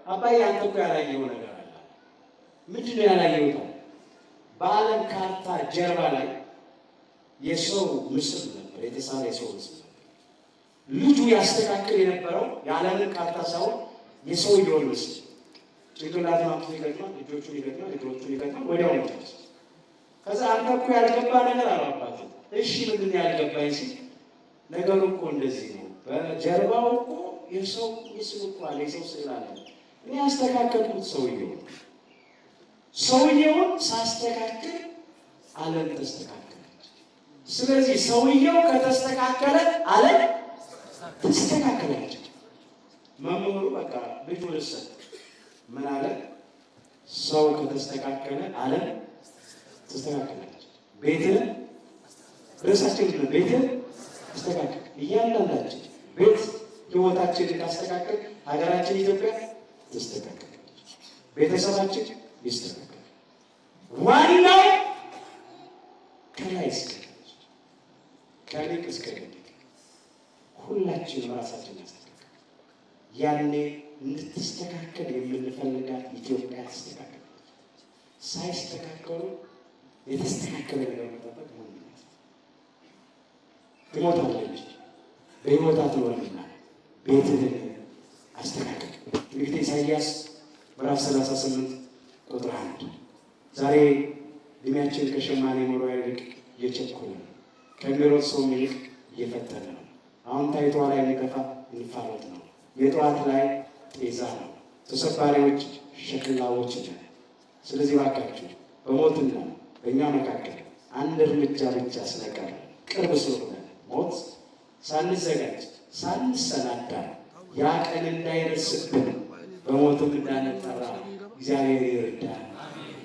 አባዬ አንተ እኮ ያላየው ነገር አለ። ምንድን ነው ያላየው? በዓለም ካርታ ጀርባ ላይ የሰው ምስል ነበር፣ የተሳለ የሰው ምስል ነበር። ልጁ ያስተካክል የነበረው የዓለምን ካርታ ሳይሆን የሰውየውን ምስል። ጭንቅላቱን አምጥቶ ይገጥማል፣ እጆቹን ይገጥማል፣ እግሮቹን ይገጥማል፣ ወዲያው ይጨርሳል። ከዛ አንተ እኮ ያልገባ ነገር አላባት። እሺ ምንድን ነው ያልገባኝ ሲል ነገሩ እኮ እንደዚህ ነው። በጀርባው እኮ የሰው ምስል እኮ አለ፣ የሰው ስዕል አለ። እኔ ያስተካከልኩት ሰውየውን ሳስተካክል ዓለም ተስተካከለች። ስለዚህ ሰውየው ከተስተካከለ ዓለም ተስተካከለች። መምህሩ በቃ ልጁ ልሰጥ ምን አለ? ሰው ከተስተካከለ ዓለም ተስተካከለች። ቤትህ ርዕሳችን ነው። ቤትህ ተስተካከለ። እያንዳንዳችን ቤት ህይወታችንን ካስተካከል ሀገራችን ኢትዮጵያ ተስተካከለች፣ ቤተሰባችን ይስተካከል። ዋናው ከላይ እስከ ከሊቅ እስከ ደቂቅ ሁላችንም ራሳችን ያስተካከል። ያኔ እንድትስተካከል የምንፈልጋት ኢትዮጵያ ተስተካከል። ሳይስተካከሉ የተስተካከለ ነገር መጠበቅ ነው። ትሞታለች፣ በሕይወት አትኖርምና ቤትህን አስተካከል። ትንቢተ ኢሳይያስ ምዕራፍ 38 ቁጥር 1። ዛሬ እድሜያችን ከሸማኔ መሮጫ ይልቅ እየቸኮለ ነው። ከሚሮጥ ሰው ይልቅ እየፈጠነ ነው። አሁን ታይቷ ላይ የሚጠፋ እንፋሎት ነው። የጠዋት ላይ ጤዛ ነው። ተሰባሪዎች ሸክላዎች ነን። ስለዚህ እባካችሁ በሞትና በእኛ መካከል አንድ እርምጃ ብቻ ስለቀረ ቅርብ ስለሆነ ሞት ሳንዘጋጅ ሳንሰናዳ ያ ቀን እንዳይደርስብን በሞትም እንዳንጠራ እግዚአብሔር ይርዳል።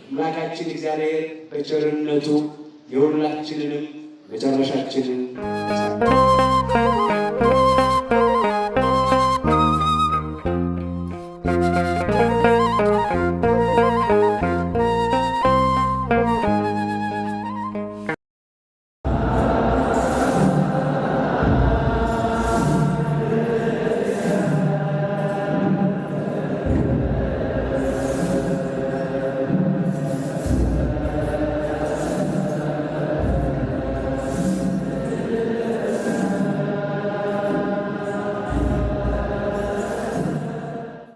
አምላካችን እግዚአብሔር በቸርነቱ የሁላችንንም መጨረሻችንን